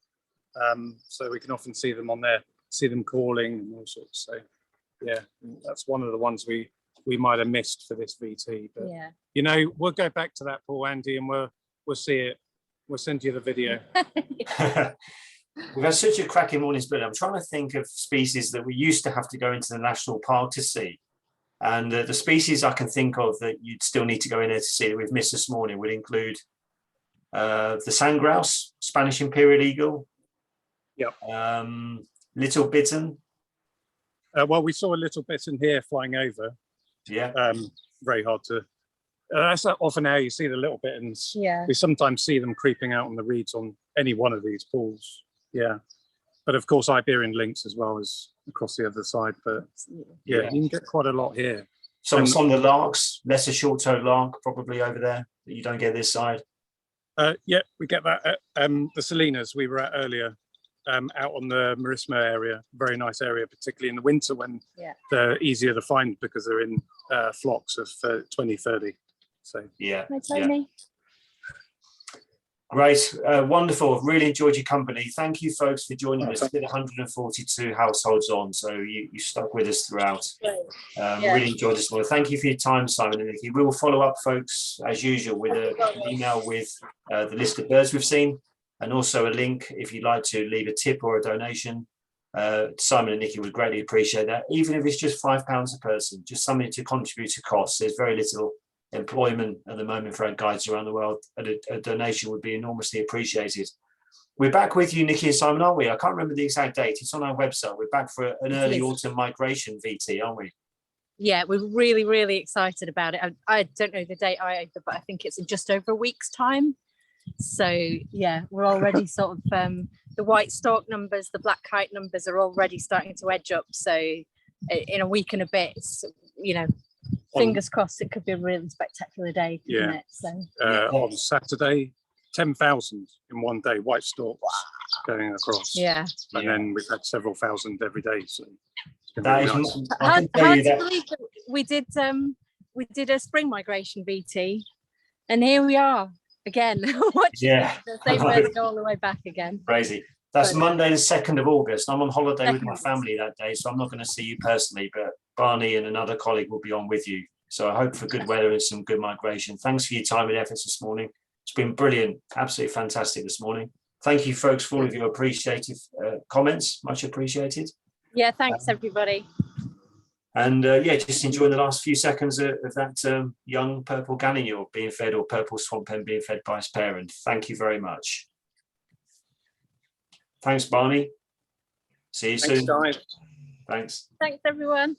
so we can often see them on there, see them calling and all sorts. So yeah, that's one of the ones we might have missed for this VT. But Yeah. you know, we'll go back to that pool, Andy, and we'll see it. We'll send you the video. We've had such a cracking morning, but I'm trying to think of species that we used to have to go into the national park to see. And the species I can think of that you'd still need to go in there to see that we've missed this morning would include the sand grouse, Spanish imperial eagle, Yep. little bittern. Well, we saw a little bittern here flying over. Yeah. Very hard to. That's not often how you see the little bitterns. Yeah. We sometimes see them creeping out on the reeds on any one of these pools. Yeah. But of course, Iberian lynx as well as across the other side. But yeah, you can get quite a lot here. Some of the larks, lesser short-toed lark, probably over there that you don't get this side. Yeah, we get that at the salinas we were at earlier, out on the Marisma area. Very nice area, particularly in the winter when they're easier to find because they're in flocks of 20, 30. So yeah. Hi, Tony. Great, wonderful. Really enjoyed your company. Thank you, folks, for joining us. Did 142 households on, so you stuck with us throughout. Really enjoyed this morning. Thank you for your time, Simon and Niki. We will follow up, folks, as usual, with an email with the list of birds we've seen, and also a link if you'd like to leave a tip or a donation. Simon and Niki would greatly appreciate that, even if it's just £5 a person, just something to contribute to costs. There's very little employment at the moment for our guides around the world, and a donation would be enormously appreciated. We're back with you, Niki and Simon, aren't we? I can't remember the exact date. It's on our website. We're back for an early autumn migration VT, aren't we? Yeah, we're really, really excited about it. I don't know the date either, but I think it's in just over a week's time. So yeah, we're already sort of the white stork numbers, the black kite numbers are already starting to edge up. So in a week and a bit, you know, fingers crossed, it could be a really spectacular day, couldn't it? So on Saturday, 10,000 in one day, white storks going across. Yeah. And then we've had several thousand every day. So that is nice. Hard to believe that we did a spring migration VT, and here we are again watching the same birds go all the way back again. Crazy. That's Monday the 2nd of August. I'm on holiday with my family that day, so I'm not going to see you personally, but Barney and another colleague will be on with you. So I hope for good weather and some good migration. Thanks for your time and efforts this morning. It's been brilliant, absolutely fantastic this morning. Thank you, folks, for all of your appreciative comments. Much appreciated. Yeah, thanks, everybody. And just enjoying the last few seconds of that young purple gallinule being fed, or purple swamp hen being fed by its parent. Thank you very much. Thanks, Barney. See you soon. Guys. Thanks. Thanks, everyone.